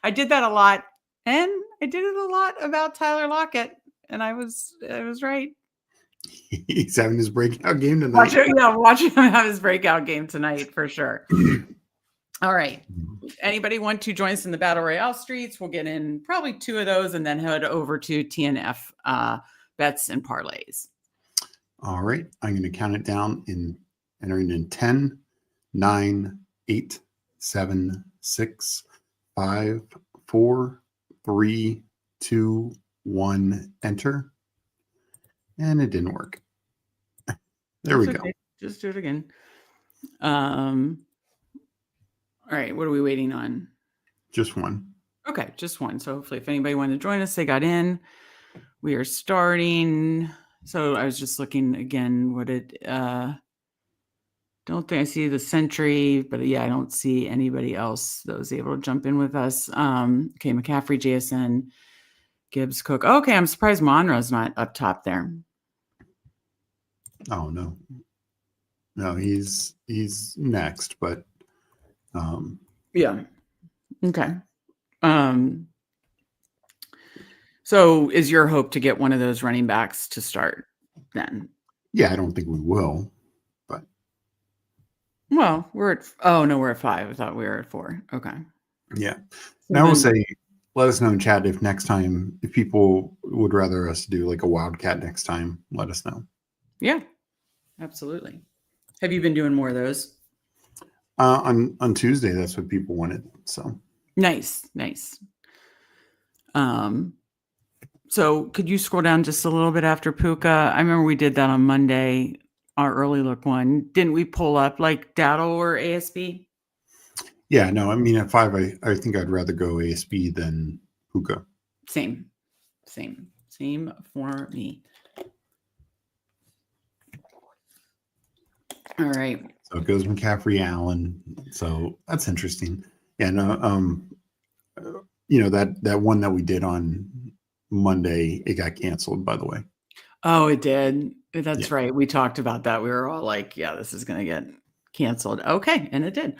I did that a lot, and I did it a lot about Tyler Lockett, and I was right. He's having his breakout game tonight. Watching him have his breakout game tonight for sure. All right. Anybody want to join us in the Battle Royale streets? We'll get in probably 2 of those and then head over to TNF bets and parlays. All right. I'm going to count it down entering in 10, 9, 8, 7, 6, 5, 4, 3, 2, 1, enter. And it didn't work. There we go. Just do it again. All right, what are we waiting on? Just one. Okay, just one. So hopefully if anybody wanted to join us, they got in. We are starting. So I was just looking again, don't think I see the Sentry, but I don't see anybody else that was able to jump in with us. Okay, McCaffrey, JSN, Gibbs, Cook. Okay, I'm surprised Monroe's not up top there. Oh, no. No, he's next, but yeah. Okay. So is your hope to get one of those running backs to start then? Yeah, I don't think we will, but we're at 5. I thought we were at 4. Okay. Yeah. Now I will say, let us know in chat if next time, if people would rather us do like a Wildcat next time, let us know. Yeah, absolutely. Have you been doing more of those? On Tuesday, that's what people wanted. So nice. So could you scroll down just a little bit after Puka? I remember we did that on Monday, our early look one. Didn't we pull up like Daddle or ASB? Yeah, no, I mean at 5, I think I'd rather go ASB than Puka. Same for me. All right. So it goes McCaffrey, Allen. So that's interesting. Yeah, no, that one that we did on Monday, it got canceled, by the way. Oh, it did. That's right. We talked about that. We were all like, yeah, this is going to get canceled. Okay. And it did.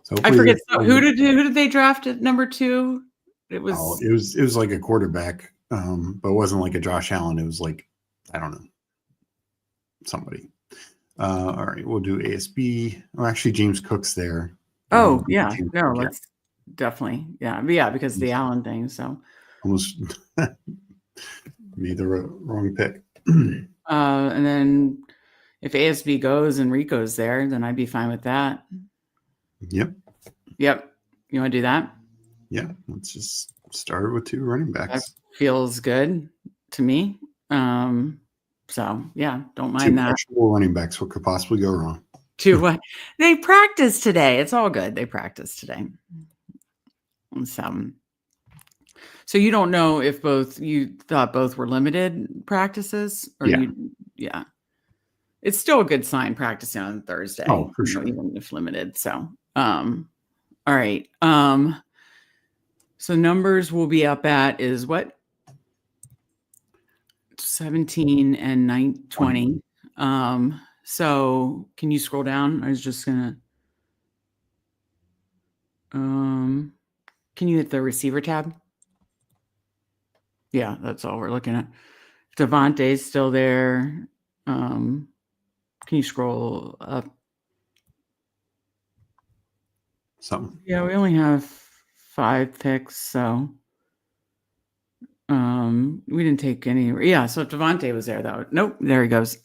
So I forget. So who did they draft at number 2? It was like a quarterback, but it wasn't like a Josh Allen. It was like, I don't know, somebody. All right, we'll do ASB. Oh, actually, James Cook's there. Oh, yeah. No, let's definitely. Yeah, because of the Allen thing. So almost made the wrong pick. And then if ASB goes and Rico's there, then I'd be fine with that. Yep. You want to do that? Yeah, let's just start with 2 running backs. That feels good to me. So yeah, don't mind 2 that. actual running backs. What could possibly go wrong? 2 what? They practiced today. It's all good. They practiced today. So you don't know if you thought both were limited practices, or yeah. It's still a good sign practicing on Thursday. Oh, for sure. Even if limited. So all right. So numbers will be up at is what? 17 and 20. So can you scroll down? I was just gonna can you hit the receiver tab? Yeah, that's all we're looking at. Devontae's still there. Can you scroll up? Yeah, we only have 5 picks, so we didn't take any. Yeah, so if Devontae was there, nope, there he goes.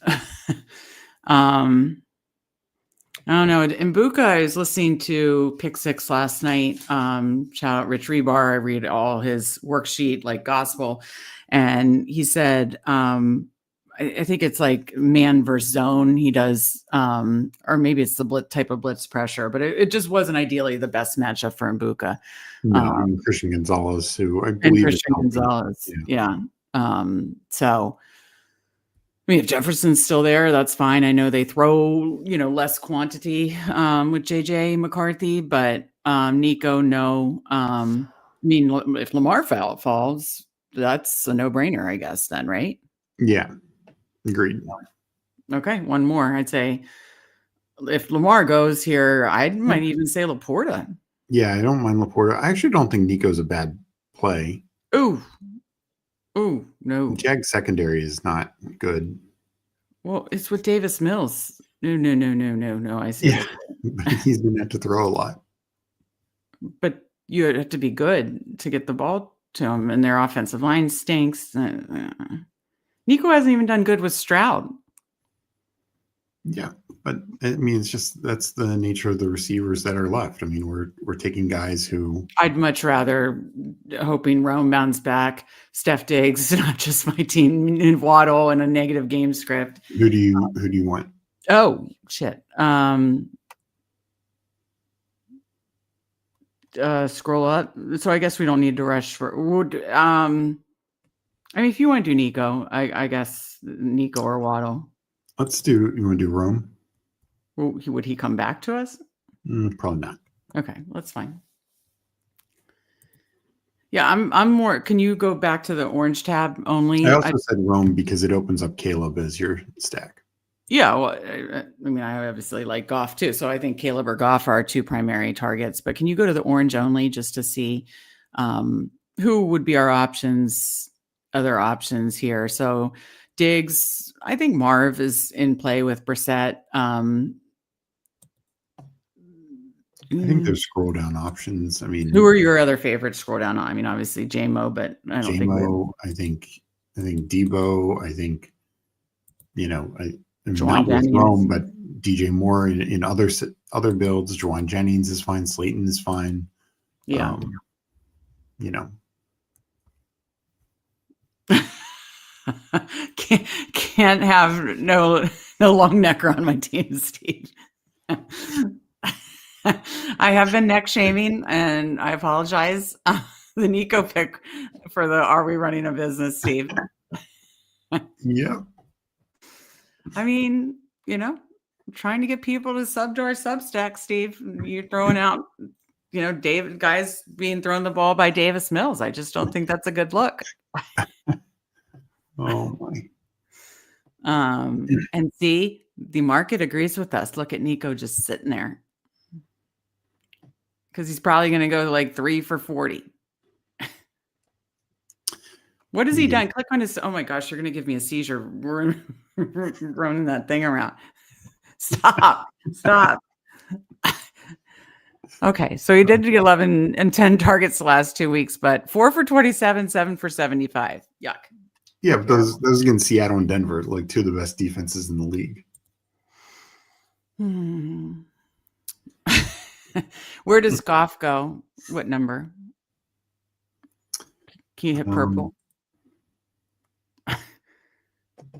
I don't know. In Buka, I was listening to Pick 6 last night. Shout out Rich Rebar. I read all his worksheet like gospel. And he said, I think it's like man versus zone. He does, or maybe it's the type of blitz pressure, but it just wasn't ideally the best matchup for Mbuka. No, Christian Gonzalez, who I believe Christian Gonzalez. Yeah. So I mean, if Jefferson's still there, that's fine. I know they throw, less quantity with JJ McCarthy, but Nico, no. I mean, if Lamar falls, that's a no-brainer, I guess, then, right? Yeah, agreed. Okay, one more. I'd say if Lamar goes here, I might even say Laporta. Yeah, I don't mind Laporta. I actually don't think Nico's a bad play. Ooh, no. Jag's secondary is not good. Well, it's with Davis Mills. No. I see. Yeah, but he's going to have to throw a lot. But you have to be good to get the ball to him, and their offensive line stinks. Nico hasn't even done good with Stroud. Yeah, but I mean, it's just that's the nature of the receivers that are left. I mean, we're taking guys who I'd much rather hoping Rome bounce back. Steph Diggs, not just my team, and Waddle and a negative game script. Who do you want? Oh shit. Scroll up. So I guess we don't need to rush for. I mean, if you want to do Nico, I guess Nico or Waddle. You want to do Rome? Would he come back to us? Probably not. Okay, that's fine. Yeah, I'm more. Can you go back to the orange tab only? I also said Rome because it opens up Caleb as your stack. Yeah, well, I mean, I obviously like Goff too, so I think Caleb or Goff are our two primary targets. But can you go to the orange only just to see who would be our options, other options here? So Diggs, I think Marv is in play with Brissett. I think there's scroll down options. I mean, who are your other favorites? Scroll down. I mean, obviously JMO, but I don't think. I think Debo. I think Juwan not with Jennings. Rome, but DJ Moore in other builds. Juwan Jennings is fine. Slayton is fine. Yeah. Can't have no long necker on my team, Steve. I have been neck shaming, and I apologize. The Nico pick for the "Are we running a business," Steve? Yeah. I mean, trying to get people to sub to our Substack, Steve. You're throwing out, David guys being thrown the ball by Davis Mills. I just don't think that's a good look. Oh my. And see, the market agrees with us. Look at Nico just sitting there. Because he's probably going to go like 3 for 40. What has he done? Click on his. Oh my gosh, you're going to give me a seizure running that thing around. Stop. Okay, so he did get 11 and 10 targets the last 2 weeks, but 4 for 27, 7 for 75. Yuck. Yeah, but those against Seattle and Denver, like two of the best defenses in the league. Where does Goff go? What number? Can you hit purple?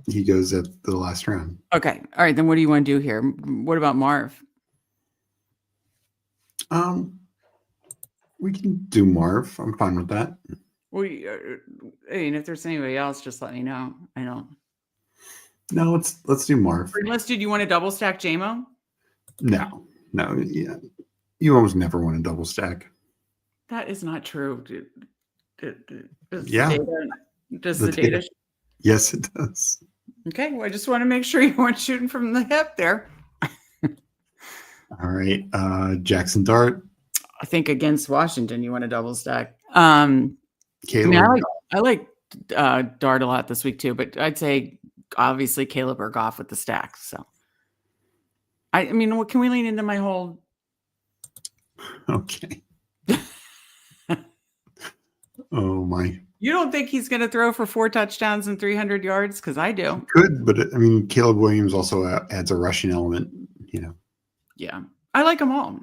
He goes at the last round. Okay. All right. Then what do you want to do here? What about Marv? We can do Marv. I'm fine with that. Well, if there's anybody else, just let me know. I don't. No, let's do Marv. Unless, did you want to double stack JMO? No. Yeah, you almost never want to double stack. That is not true. Does the data? Yes, it does. Okay. Well, I just want to make sure you weren't shooting from the hip there. All right. Jackson Dart. I think against Washington, you want to double stack. Caleb. I like Dart a lot this week too, but I'd say obviously Caleb or Goff with the stack. So, I mean, what can we lean into my whole? Okay. Oh my. You don't think he's going to throw for 4 touchdowns and 300 yards? Because I do. Could, but I mean, Caleb Williams also adds a rushing element. Yeah, I like them all.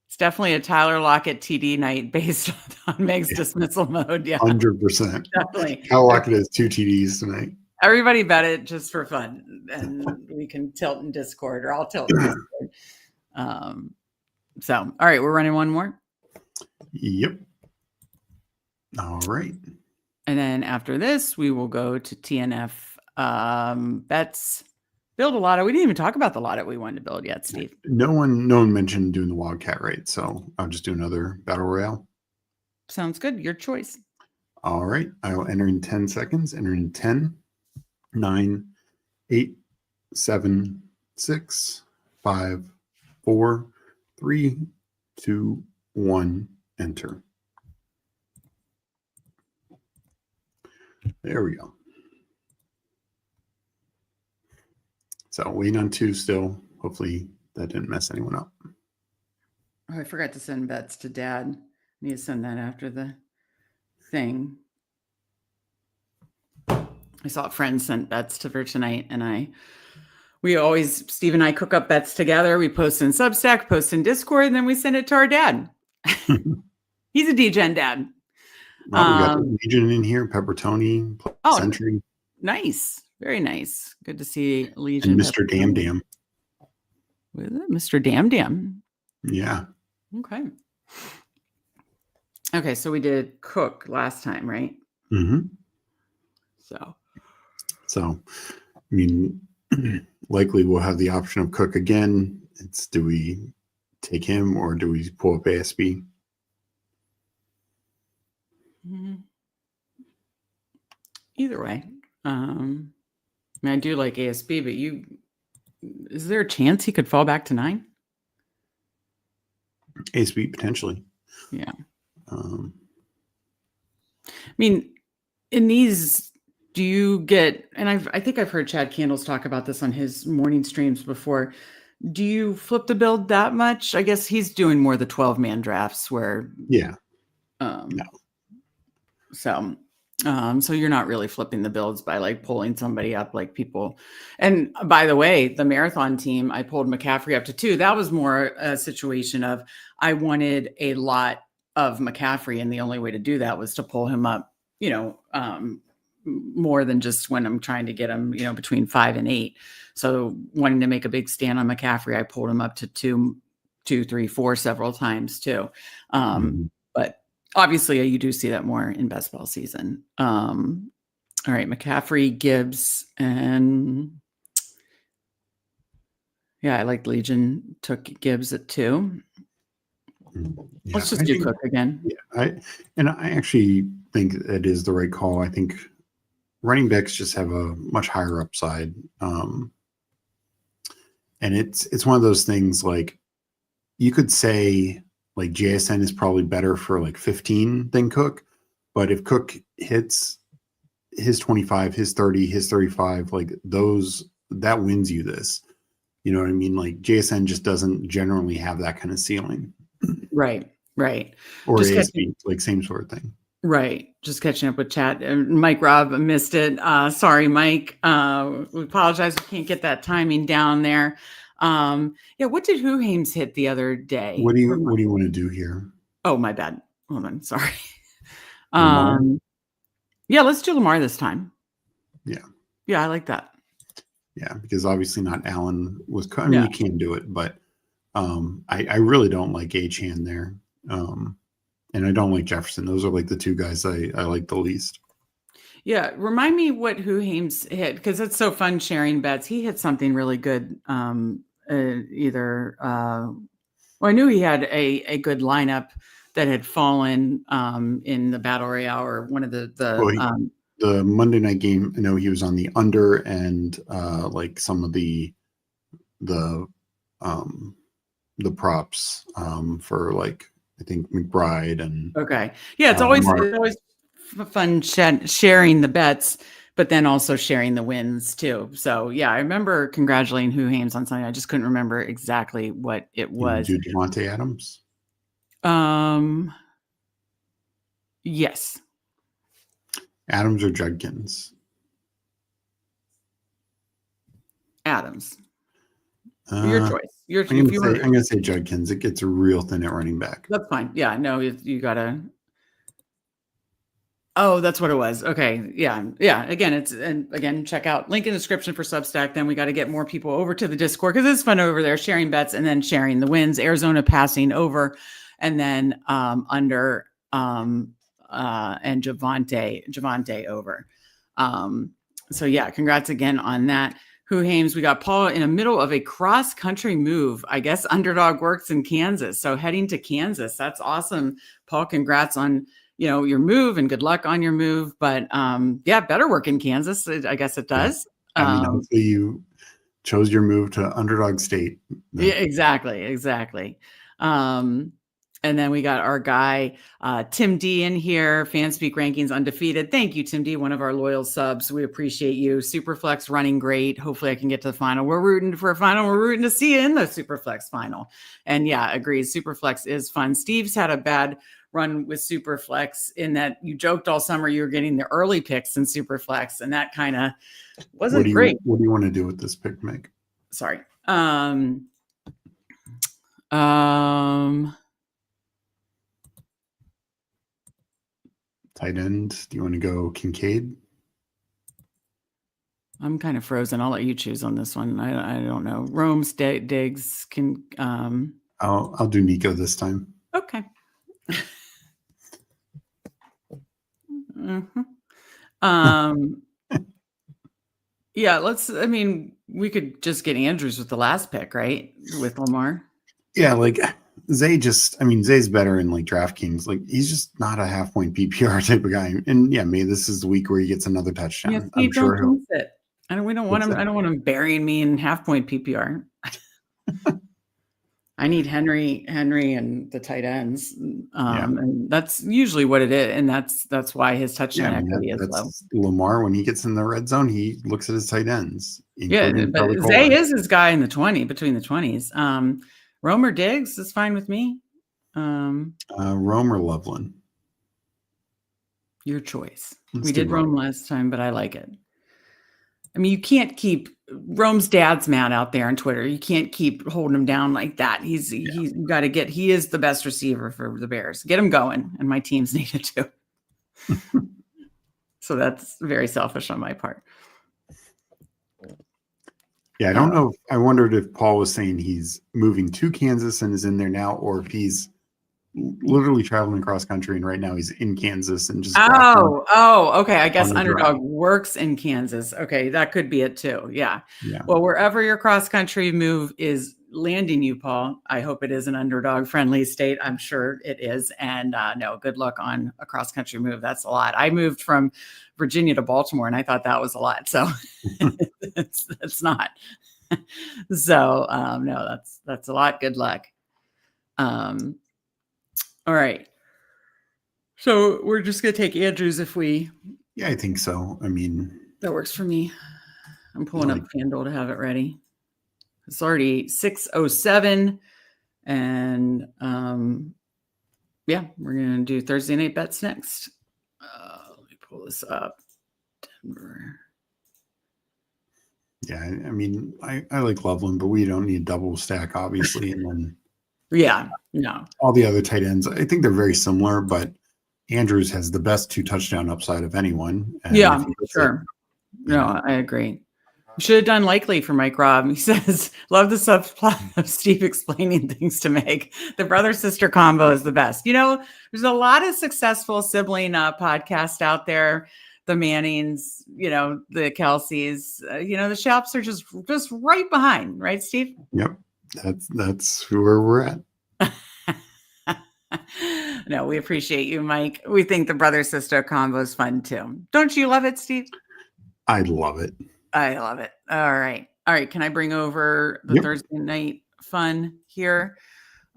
It's definitely a Tyler Lockett TD night based on Meg's dismissal mode. Yeah, 100%. Definitely. Tyler Lockett has 2 TDs tonight. Everybody bet it just for fun, and we can tilt in Discord, or I'll tilt in Discord. So, all right, we're running one more. Yep. All right. And then after this, we will go to TNF bets. Build a lotto. We didn't even talk about the lotto we wanted to build yet, Steve. No one mentioned doing the Wildcat rate, so I'll just do another Battle Royale. Sounds good. Your choice. All right. I will enter in 10 seconds. Enter in 10, 9, 8, 7, 6, 5, 4, 3, 2, 1. Enter. There we go. So waiting on 2 still. Hopefully that didn't mess anyone up. Oh, I forgot to send bets to Dad. I need to send that after the thing. I saw a friend sent bets to her tonight, and Steve and I cook up bets together. We post in Substack, post in Discord, and then we send it to our dad. He's a Degen dad. Well, we got Legion in here, Pepper Tony, Century. Nice. Very nice. Good to see Legion. And Mr. Dam Dam. What is it? Mr. Dam Dam. Yeah. Okay, so we did cook last time, right? Mm-hmm. So, I mean, likely we'll have the option of cook again. It's, do we take him or do we pull up ASB? Either way. I mean, I do like ASB, but is there a chance he could fall back to 9? ASB potentially. Yeah. I mean, in these, do you get, and I think I've heard Chad Candles talk about this on his morning streams before. Do you flip the build that much? I guess he's doing more the 12-man drafts where. Yeah. No. So you're not really flipping the builds by like pulling somebody up like people. And by the way, the marathon team, I pulled McCaffrey up to 2. That was more a situation of I wanted a lot of McCaffrey, and the only way to do that was to pull him up, more than just when I'm trying to get him, between 5 and 8. So wanting to make a big stand on McCaffrey, I pulled him up to 2, 3, 4 several times too. But obviously you do see that more in best ball season. All right, McCaffrey, Gibbs, and yeah, I like Legion took Gibbs at 2. Yeah, let's just do Cook again. Yeah, I actually think that is the right call. I think running backs just have a much higher upside. And it's one of those things, like you could say like JSN is probably better for like 15 than Cook, but if Cook hits his 25, his 30, his 35, like that wins you this. You know what I mean? Like JSN just doesn't generally have that kind of ceiling. Right. Or ASB, like same sort of thing. Right. Just catching up with chat. Mike Robb missed it. Sorry, Mike. We apologize. We can't get that timing down there. What did Huhames hit the other day? What do you want to do here? Oh, my bad. Hold on. Sorry. Let's do Lamar this time. Yeah, I like that. Yeah, because obviously not Allen was. I mean, you can do it, but I really don't like Achane there. And I don't like Jefferson. Those are like the 2 guys I like the least. Yeah. Remind me what Huhames hit, because it's so fun sharing bets. He hit something really good. I knew he had a good lineup that had fallen in the Battle Royale, or one of the Monday night game. I know he was on the under, and like some of the props for like, I think McBride and it's always fun sharing the bets, but then also sharing the wins too. So I remember congratulating Huhames on something. I just couldn't remember exactly what it was. Do Devontae Adams? Yes. Adams or Judkins? Adams. Your choice. I'm going to say Judkins. It gets real thin at running back. That's fine. Yeah, no, you got to. Oh, that's what it was. Okay. Yeah. Again, check out link in the description for Substack. Then we got to get more people over to the Discord, because it's fun over there, sharing bets and then sharing the wins. Arizona passing over, and then under and Javante over. So yeah, congrats again on that. Who Hames, we got Paul in the middle of a cross-country move. I guess Underdog works in Kansas. So heading to Kansas. That's awesome. Paul, congrats on, your move and good luck on your move. But yeah, better work in Kansas. I guess it does. Yeah. I mean, hopefully you chose your move to Underdog State. Yeah, exactly. And then we got our guy, Tim D in here, Fanspeak rankings undefeated. Thank you, Tim D, one of our loyal subs. We appreciate you. Superflex running great. Hopefully I can get to the final. We're rooting for a final. We're rooting to see you in the Superflex final. And yeah, agreed. Superflex is fun. Steve's had a bad run with Superflex in that you joked all summer you were getting the early picks in Superflex, and that kind of wasn't great. What do you want to do with this pick, Meg? Sorry. Tight end. Do you want to go Kincaid? I'm kind of frozen. I'll let you choose on this one. I don't know. Rome's Diggs can. I'll do Nico this time. Okay. Yeah. We could just get Andrews with the last pick, right? With Lamar. Yeah, Zay's better in like DraftKings. Like he's just not a half point PPR type of guy. And yeah, maybe this is the week where he gets another touchdown. Yeah, I'm sure he'll it. I don't want him burying me in half point PPR. I need Henry and the tight ends. And that's usually what it is. And that's why his touchdown equity is low. Lamar, when he gets in the red zone, he looks at his tight ends. Yeah, but Zay is his guy in between the 20s. Romer Diggs is fine with me. Romer Loveland. Your choice. We did Rome last time, but I like it. I mean, you can't keep Rome's dad's mad out there on Twitter. You can't keep holding him down like that. He is the best receiver for the Bears. Get him going. And my teams need it too. So that's very selfish on my part. Yeah, I don't know. I wondered if Paul was saying he's moving to Kansas and is in there now, or if he's literally traveling across country and right now he's in Kansas and just. Okay. I guess Underdog works in Kansas. Okay, that could be it too. Yeah. Well, wherever your cross country move is landing you, Paul, I hope it is an Underdog friendly state. I'm sure it is. And no, good luck on a cross country move. That's a lot. I moved from Virginia to Baltimore and I thought that was a lot. So it's not. So no, that's a lot. Good luck. All right. So we're just going to take Andrews if we. Yeah, I think so. I mean, that works for me. I'm pulling up FanDuel to have it ready. It's already 6:07. And yeah, we're going to do Thursday night bets next. Let me pull this up. Denver. Yeah, I mean, I like Loveland, but we don't need double stack, obviously. And then. Yeah, no. All the other tight ends, I think they're very similar, but Andrews has the best 2 touchdown upside of anyone. And yeah, sure. No, I agree. Should have done Likely for Mike Robb. He says, love the subplot of Steve explaining things to Meg. The brother-sister combo is the best. There's a lot of successful sibling podcasts out there. The Mannings, the Kelseys, the Shops are just right behind, right, Steve? Yep. That's where we're at. No, we appreciate you, Mike. We think the brother-sister combo is fun too. Don't you love it, Steve? I love it. I love it. All right. Can I bring over the Thursday night fun here?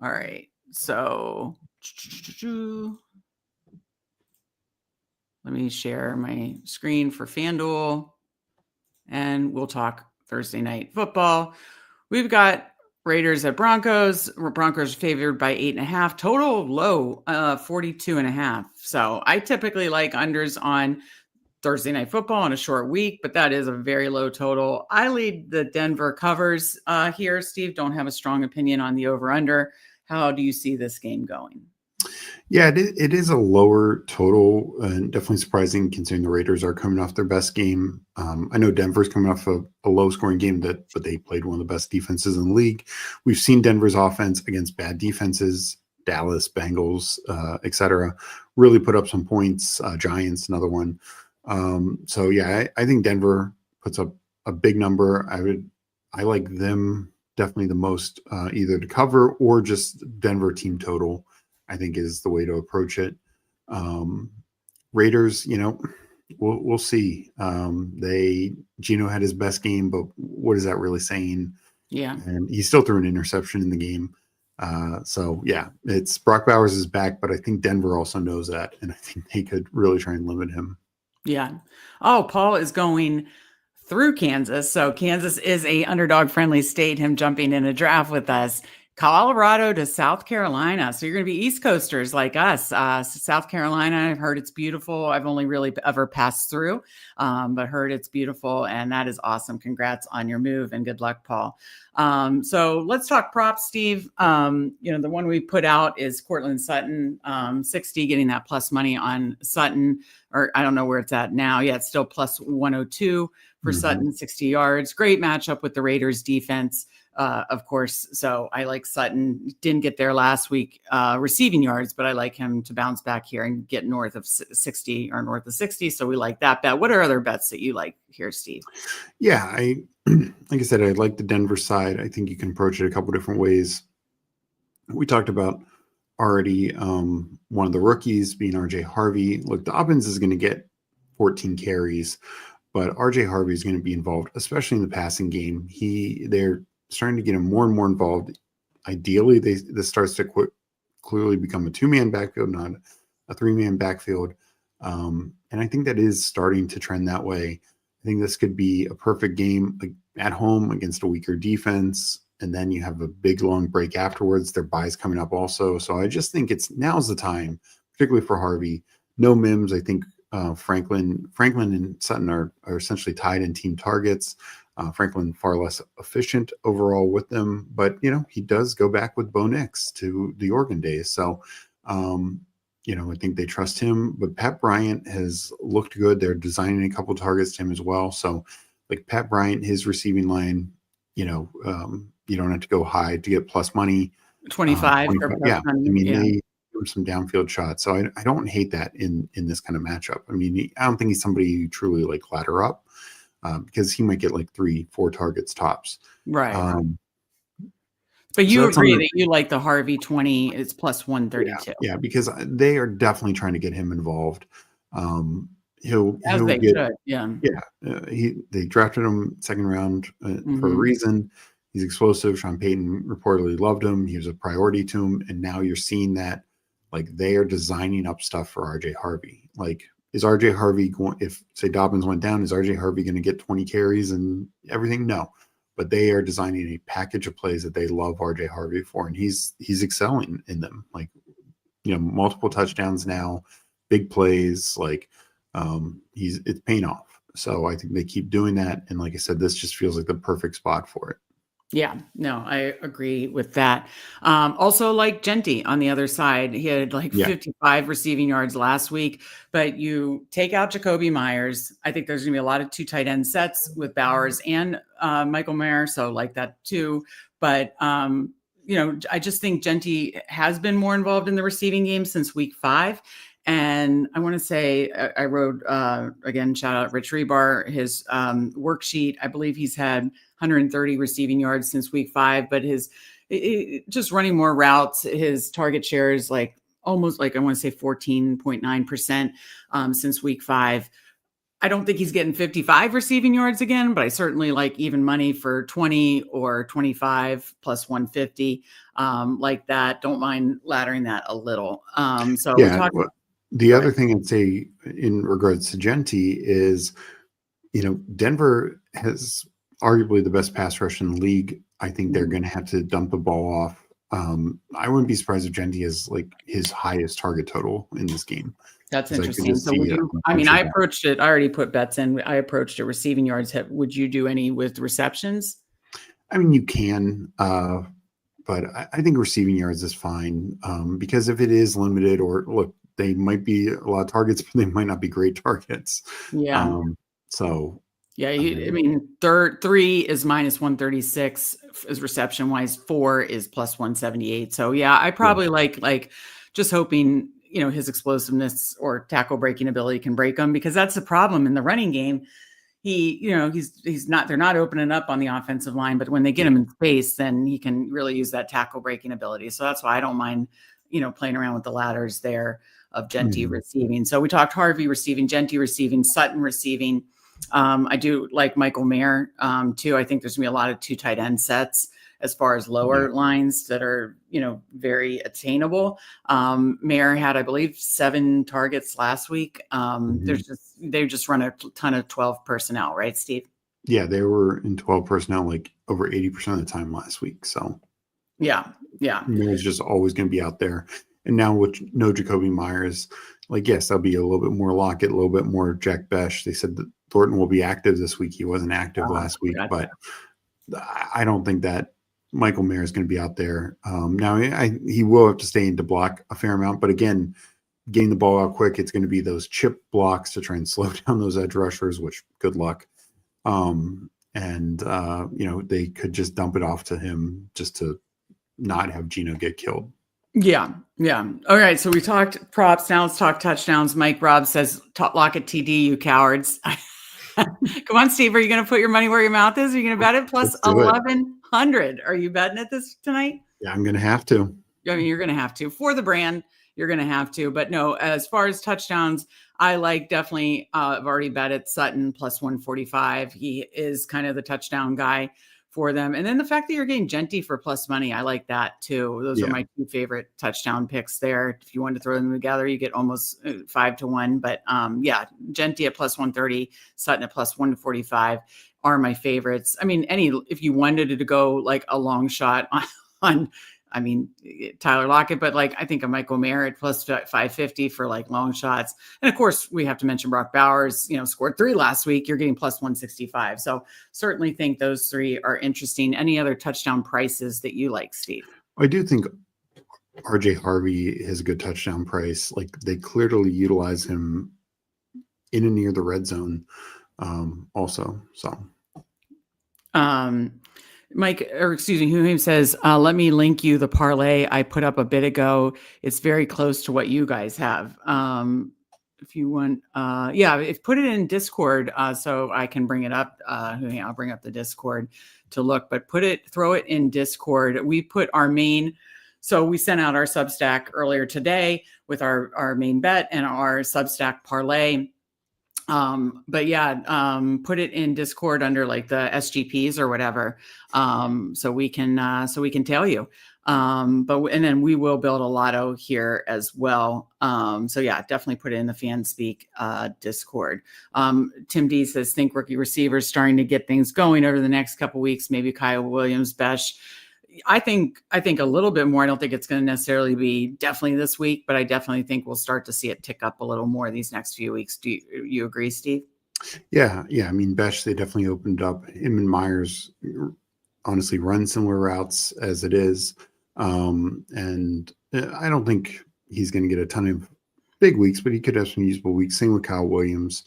All right. So let me share my screen for FanDuel and we'll talk Thursday night football. We've got Raiders at Broncos. Broncos favored by 8.5. Total low, 42.5. So I typically like unders on Thursday night football on a short week, but that is a very low total. I lead the Denver covers here. Steve, don't have a strong opinion on the over-under. How do you see this game going? Yeah, it is a lower total and definitely surprising considering the Raiders are coming off their best game. I know Denver's coming off a low scoring game, but they played one of the best defenses in the league. We've seen Denver's offense against bad defenses, Dallas, Bengals, etc., really put up some points. Giants, another one. So yeah, I think Denver puts up a big number. I like them definitely the most, either to cover or just Denver team total, I think is the way to approach it. Raiders, we'll see. Geno had his best game, but what is that really saying? Yeah. And he still threw an interception in the game. So yeah, it's Brock Bowers is back, but I think Denver also knows that. And I think they could really try and limit him. Yeah. Oh, Paul is going through Kansas. So Kansas is a underdog friendly state, him jumping in a draft with us. Colorado to South Carolina. So you're going to be East Coasters like us. South Carolina, I've heard it's beautiful. I've only really ever passed through, but heard it's beautiful. And that is awesome. Congrats on your move and good luck, Paul. So let's talk props, Steve. The one we put out is Cortland Sutton, 60, getting that plus money on Sutton, or I don't know where it's at now. Yeah, it's still plus 102 for Sutton, 60 yards. Great matchup with the Raiders defense. Of course. So I like Sutton. Didn't get there last week receiving yards, but I like him to bounce back here and get north of 60 or north of 60. So we like that bet. What are other bets that you like here, Steve? Yeah, like I said, I like the Denver side. I think you can approach it a couple different ways. We talked about already one of the rookies being RJ Harvey. Look, Dobbins is going to get 14 carries, but RJ Harvey is going to be involved, especially in the passing game. They're starting to get him more and more involved. Ideally, this starts to clearly become a 2-man backfield, not a 3-man backfield. And I think that is starting to trend that way. I think this could be a perfect game at home against a weaker defense. And then you have a big long break afterwards. Their bye's coming up also. So I just think now's the time, particularly for Harvey. No Mims. I think Franklin and Sutton are essentially tied in team targets. Franklin far less efficient overall with them, but he does go back with Bo Nix to the Oregon days. So, I think they trust him. But Pat Bryant has looked good. They're designing a couple targets to him as well. So, like Pat Bryant, his receiving line, you don't have to go high to get plus money. 25. Yeah, they do some downfield shots. So I don't hate that in this kind of matchup. I mean, I don't think he's somebody you truly like ladder up. Because he might get like 3-4 targets tops. Right. But you agree that you like the Harvey 20 is plus 132. Yeah, because they are definitely trying to get him involved. He'll they get, should. Yeah. Yeah. They drafted him second round for a reason. He's explosive. Sean Payton reportedly loved him. He was a priority to him. And now you're seeing that they are designing up stuff for RJ Harvey. Is RJ Harvey going, if say Dobbins went down, is RJ Harvey going to get 20 carries and everything? No, but they are designing a package of plays that they love RJ Harvey for. And he's excelling in them, multiple touchdowns now, big plays, it's paying off. So I think they keep doing that. And like I said, this just feels like the perfect spot for it. Yeah, no, I agree with that. Also like Genty on the other side, he had 55 receiving yards last week, but you take out Jacoby Myers. I think there's gonna be a lot of 2 tight end sets with Bowers and Michael Mayer. So like that too. But, I just think Genty has been more involved in the receiving game since week 5. And I want to say I wrote, again, shout out Rich Rebar, his worksheet. I believe he's had 130 receiving yards since week 5, but just running more routes, his target share is almost I want to say 14.9% since week 5. I don't think he's getting 55 receiving yards again, but I certainly like even money for 20 or 25 plus 150 like that. Don't mind laddering that a little. The other thing I'd say in regards to Genty is, Denver has arguably the best pass rush in the league. I think they're going to have to dump the ball off. I wouldn't be surprised if Genty is his highest target total in this game. That's interesting. So I approached it. I already put bets in. I approached it receiving yards. Would you do any with receptions? I mean, you can, but I think receiving yards is fine because if it is limited they might be a lot of targets, but they might not be great targets. Yeah. Yeah, I mean, 3 is minus 136 is reception wise. 4 is plus 178. So yeah, I probably like just hoping his explosiveness or tackle breaking ability can break them, because that's the problem in the running game. They're not opening up on the offensive line, but when they get him in space, then he can really use that tackle breaking ability. So that's why I don't mind, playing around with the ladders there of Genty receiving. So we talked Harvey receiving, Genty receiving, Sutton receiving. I do like Michael Mayer too. I think there's gonna be a lot of 2 tight end sets as far as lower lines that are, very attainable. Mayer had, I believe, 7 targets last week. They've just run a ton of 12 personnel, right, Steve? Yeah, they were in 12 personnel like over 80% of the time last week. So yeah. Mayer's just always going to be out there. And now with no Jacoby Myers, yes, that'll be a little bit more Lockett, a little bit more Jack Besh. They said that Thornton will be active this week. He wasn't active last week, but I don't think that Michael Mayer is going to be out there. Now, he will have to stay in to block a fair amount, but again, getting the ball out quick, it's going to be those chip blocks to try and slow down those edge rushers, which good luck. They could just dump it off to him just to not have Geno get killed. Yeah. All right. So we talked props. Now let's talk touchdowns. Mike Robb says, lock at TD, you cowards. Come on, Steve. Are you going to put your money where your mouth is? Are you going to bet it plus 1,100? Are you betting it this tonight? Yeah, I'm going to have to. I mean, you're going to have to for the brand. You're going to have to. But no, as far as touchdowns, I like definitely. I've already bet it Sutton plus 145. He is kind of the touchdown guy for them. And then the fact that you're getting Genty for plus money, I like that too. Those are my 2 favorite touchdown picks there. If you want to throw them together, you get almost 5-1. But Genty at plus 130, Sutton at plus 145 are my favorites. I mean, if you wanted to go like a long shot on Tyler Lockett, but I think a Michael Mayer at plus 550 for long shots. And of course we have to mention Brock Bowers, scored 3 last week. You're getting plus 165. So certainly think those 3 are interesting. Any other touchdown prices that you like, Steve? I do think RJ Harvey is a good touchdown price. They clearly utilize him in and near the red zone also. So, Who says, let me link you the parlay I put up a bit ago. It's very close to what you guys have. If you want, put it in Discord so I can bring it up. I'll bring up the Discord to look, but throw it in Discord. We put our main, so we sent out our Substack earlier today with our main bet and our Substack parlay. Put it in Discord under the SGPs or whatever. So we can tell you. And then we will build a lotto here as well. Definitely put it in the Fanspeak Discord. Tim D says, think rookie receivers starting to get things going over the next couple weeks, maybe Kyle Williams, Besh. I think a little bit more. I don't think it's going to necessarily be definitely this week, but I definitely think we'll start to see it tick up a little more these next few weeks. Do you agree, Steve? Yeah. I mean, Besh, they definitely opened up. Him and Myers honestly run similar routes as it is. And I don't think he's going to get a ton of big weeks, but he could have some usable weeks. Same with Kyle Williams,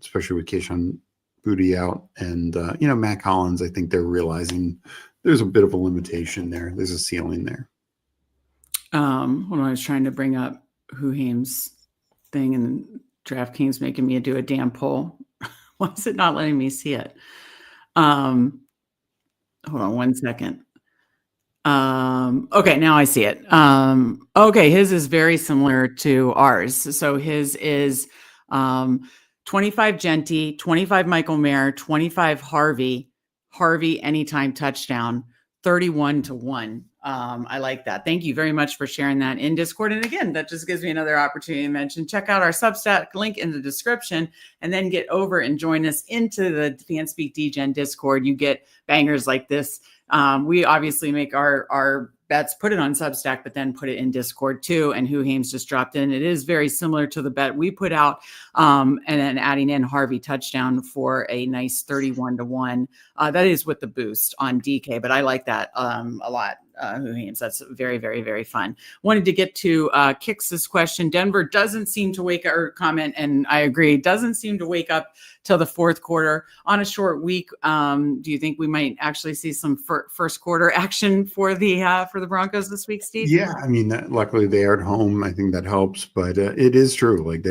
especially with Keyshawn Boutte out. And, Matt Collins, I think they're realizing there's a bit of a limitation there. There's a ceiling there. When I was trying to bring up Huhaim's thing and DraftKings making me do a damn poll. Why is it not letting me see it? Hold on 1 second. Okay, now I see it. Okay, his is very similar to ours. So his is 25 Genty, 25 Michael Mayer, 25 Harvey anytime touchdown, 31-1. I like that. Thank you very much for sharing that in Discord. And again, that just gives me another opportunity to mention, check out our Substack link in the description and then get over and join us into the Fanspeak Degen Discord. You get bangers like this. We obviously make our bets, put it on Substack, but then put it in Discord too. And Huhaim's just dropped in. It is very similar to the bet we put out. And then adding in Harvey touchdown for a nice 31-1. That is with the boost on DK, but I like that a lot. Games. That's very, very, very fun. Wanted to get to Kix's question. Denver doesn't seem to wake up, or comment, and I agree, doesn't seem to wake up till the fourth quarter on a short week. Do you think we might actually see some first quarter action for the Broncos this week, Steve? Yeah, I mean, luckily they are at home. I think that helps, but it is true. Like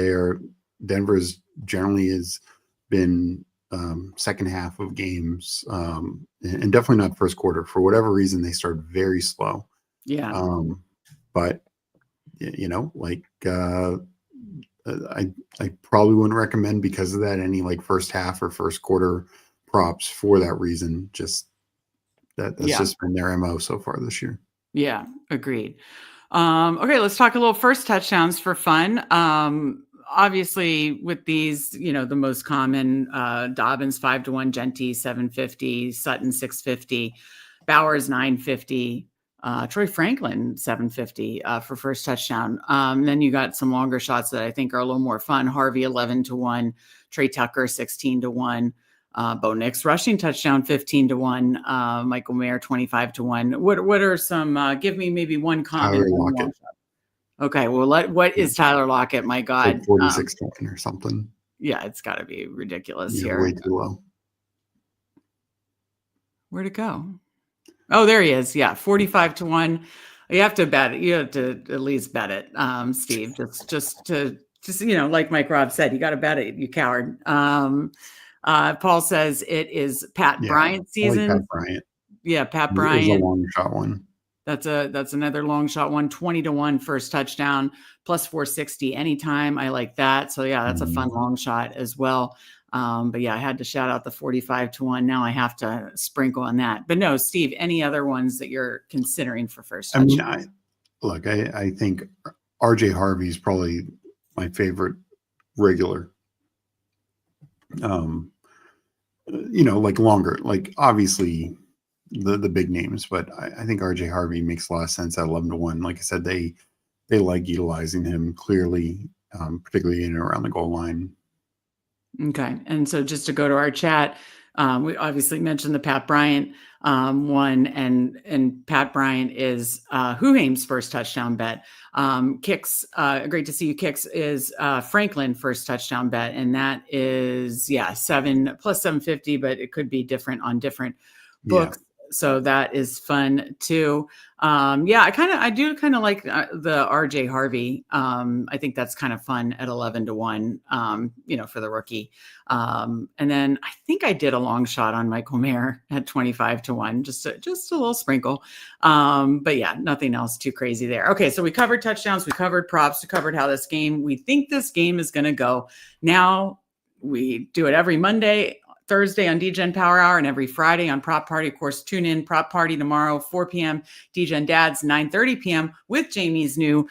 Denver's generally has been second half of games, and definitely not first quarter. For whatever reason, they start very slow. Yeah. But I probably wouldn't recommend, because of that, any like first half or first quarter props for that reason. Just that's just been their MO so far this year. Yeah, agreed. Okay, let's talk a little first touchdowns for fun. Obviously, with these, the most common, Dobbins 5-1, Genty 750, Sutton 650, Bowers 950, Troy Franklin 750 for first touchdown. Then you got some longer shots that I think are a little more fun. Harvey 11-1, Trey Tucker 16-1. Bo Nix rushing touchdown 15-1, Michael Mayer 25-1. What are some? Give me maybe one comment. Okay, well, what is Tyler Lockett? My God, like 46 or something. Yeah, it's got to be ridiculous here. Way too low. Where'd it go? Oh, there he is. Yeah, 45-1. You have to bet it. You have to at least bet it, Steve. Just like Mike Robb said, you got to bet it. You coward. Paul says it is Pat Bryant season. Like Pat Bryant. Yeah, Pat Bryant. It was a long shot one. That's another long shot one. 20-1 first touchdown, plus 460 anytime. I like that. So yeah, that's a fun long shot as well. But yeah, I had to shout out the 45-1. Now I have to sprinkle on that. But no, Steve, any other ones that you're considering for first touchdown? I think RJ Harvey is probably my favorite regular. Like longer, like obviously the big names, but I think RJ Harvey makes a lot of sense at 11-1. Like I said, they like utilizing him clearly, particularly in and around the goal line. Okay. And so just to go to our chat, we obviously mentioned the Pat Bryant one, and Pat Bryant is Huhaim's first touchdown bet. Kicks, great to see you. Kicks is Franklin first touchdown bet, and that is 7 plus 750, but it could be different on different books. Yeah. So that is fun too. I do kind of like the RJ Harvey. I think that's kind of fun at 11-1, for the rookie. And then I think I did a long shot on Michael Mayer at 25-1, just a little sprinkle. But yeah, nothing else too crazy there. Okay. So we covered touchdowns, we covered props, we covered how we think this game is going to go. Now we do it every Monday, Thursday on Degen Power Hour, and every Friday on Prop Party. Of course, tune in. Prop Party tomorrow, 4 p.m. Degen Dads, 9:30 p.m. with Jamie's new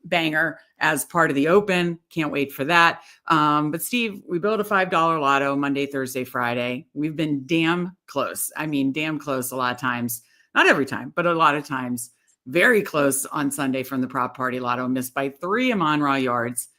banger as part of the Open. Can't wait for that. But Steve, we built a $5 lotto Monday, Thursday, Friday. We've been damn close. I mean, damn close a lot of times. Not every time, but a lot of times. Very close on Sunday from the Prop Party lotto. Missed by 3 Amon-Ra yards.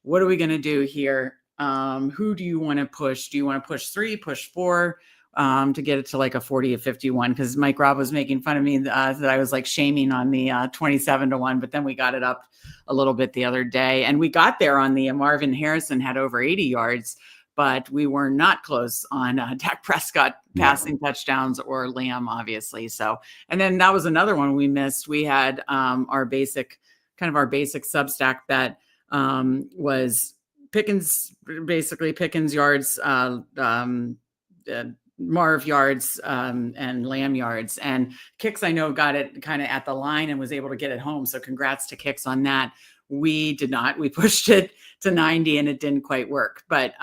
What are we going to do here? Who do you want to push? Do you want to push 3, push 4, to get it to like a 40 or 51? Because Mike Robb was making fun of me that I was like shaming on the 27-1, but then we got it up a little bit the other day, and we got there on the Marvin Harrison had over 80 yards, but we were not close on Dak Prescott passing touchdowns or Lamb, obviously. So, and then that was another one we missed. We had our basic Substack bet was Pickens yards, Marv yards, and Lamb yards. And Kicks, I know, got it kind of at the line and was able to get it home. So congrats to Kicks on that. We did not. We pushed it to 90 and it didn't quite work. But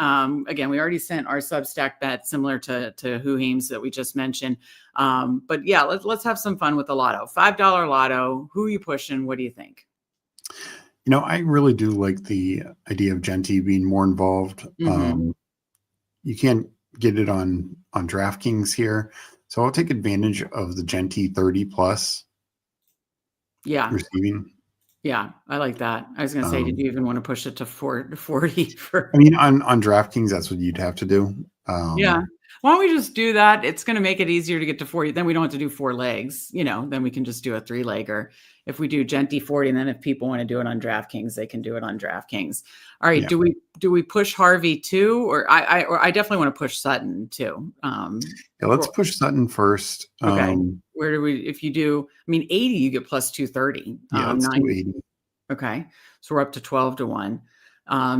again, we already sent our Substack bet similar to Huhaim's that we just mentioned. But yeah, let's have some fun with the lotto. $5 lotto. Who are you pushing? What do you think? I really do like the idea of Genty being more involved. Mm-hmm. You can't get it on DraftKings here, so I'll take advantage of the Genty 30 plus. Yeah, receiving. Yeah, I like that. I was going to say, did you even want to push it to 40? I mean, on DraftKings, that's what you'd have to do. Yeah. Why don't we just do that? It's going to make it easier to get to 40. Then we don't have to do 4 legs, then we can just do a 3-legger. If we do Genty 40, and then if people want to do it on DraftKings, they can do it on DraftKings. All right. Yeah. Do we push Harvey too? Or I definitely want to push Sutton too. Let's push Sutton first. Okay. Where do we, if you do, 80, you get plus 230. Yeah, let's do 80. Okay. So we're up to 12 to 1.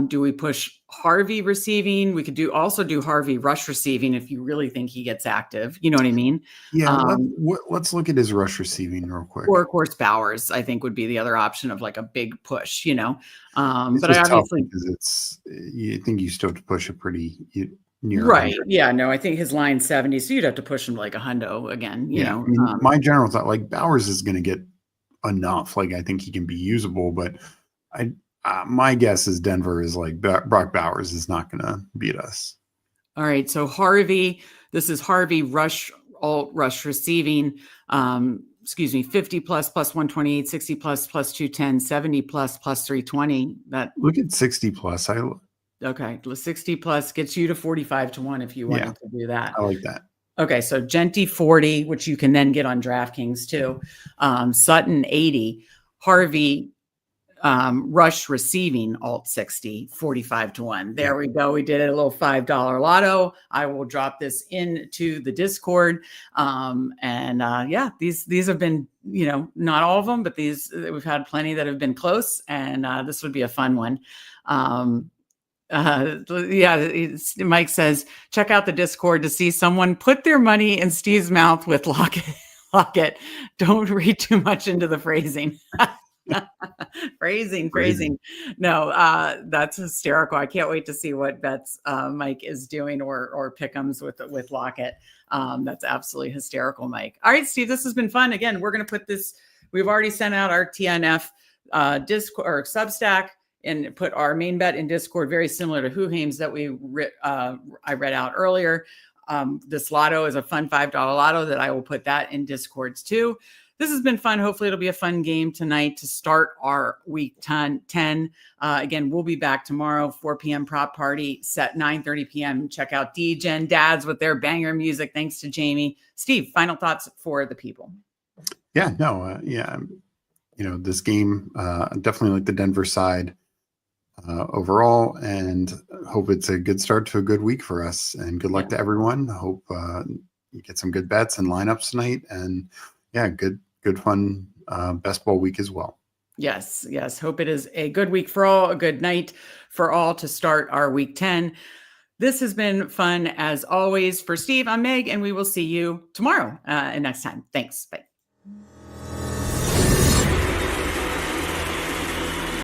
Do we push Harvey receiving? We could also do Harvey rush receiving if you really think he gets active. You know what I mean? Yeah. Let's look at his rush receiving real quick. Or of course Bowers, I think would be the other option of like a big push, But I obviously, because you think you still have to push a pretty near. Right. 100. Yeah. No, I think his line's 70. So you'd have to push him like a hundo again, you know. My general thought, like Bowers is going to get enough. Like I think he can be usable, but my guess is Denver is like Brock Bowers is not going to beat us. All right. So Harvey, this is Harvey rush receiving. 50 plus 128, 60 plus 210, 70 plus 320. Look at 60 plus. Okay. 60 plus gets you to 45 to 1 if you wanted to do that. I like that. Okay. So Genty 40, which you can then get on DraftKings too. Sutton 80, Harvey rush receiving alt 60, 45 to 1. There we go. We did it, a little $5 lotto. I will drop this into the Discord. These have been, not all of them, but these, we've had plenty that have been close, and this would be a fun one. Mike says, check out the Discord to see someone put their money in Steve's mouth with Lockett. Don't read too much into the phrasing. Phrasing. No, that's hysterical. I can't wait to see what bets Mike is doing or pick'ems with Lockett. That's absolutely hysterical, Mike. All right, Steve, this has been fun. Again, we're going to put this. We've already sent out our TNF Discord or Substack and put our main bet in Discord, very similar to Whohames that I read out earlier. This lotto is a fun $5 lotto that I will put that in Discords too. This has been fun. Hopefully it'll be a fun game tonight to start our week 10. Again, we'll be back tomorrow, 4 p.m. prop party, set 9:30 p.m. Check out Degen Dads with their banger music. Thanks to Jamie. Steve, final thoughts for the people. Yeah, no, this game, definitely like the Denver side overall, and hope it's a good start to a good week for us, and good luck to everyone. Hope you get some good bets and lineups tonight, and good fun best ball week as well. Yes. Hope it is a good week for all, a good night for all to start our week 10. This has been fun as always. For Steve, I'm Meg, and we will see you tomorrow and next time. Thanks. Bye.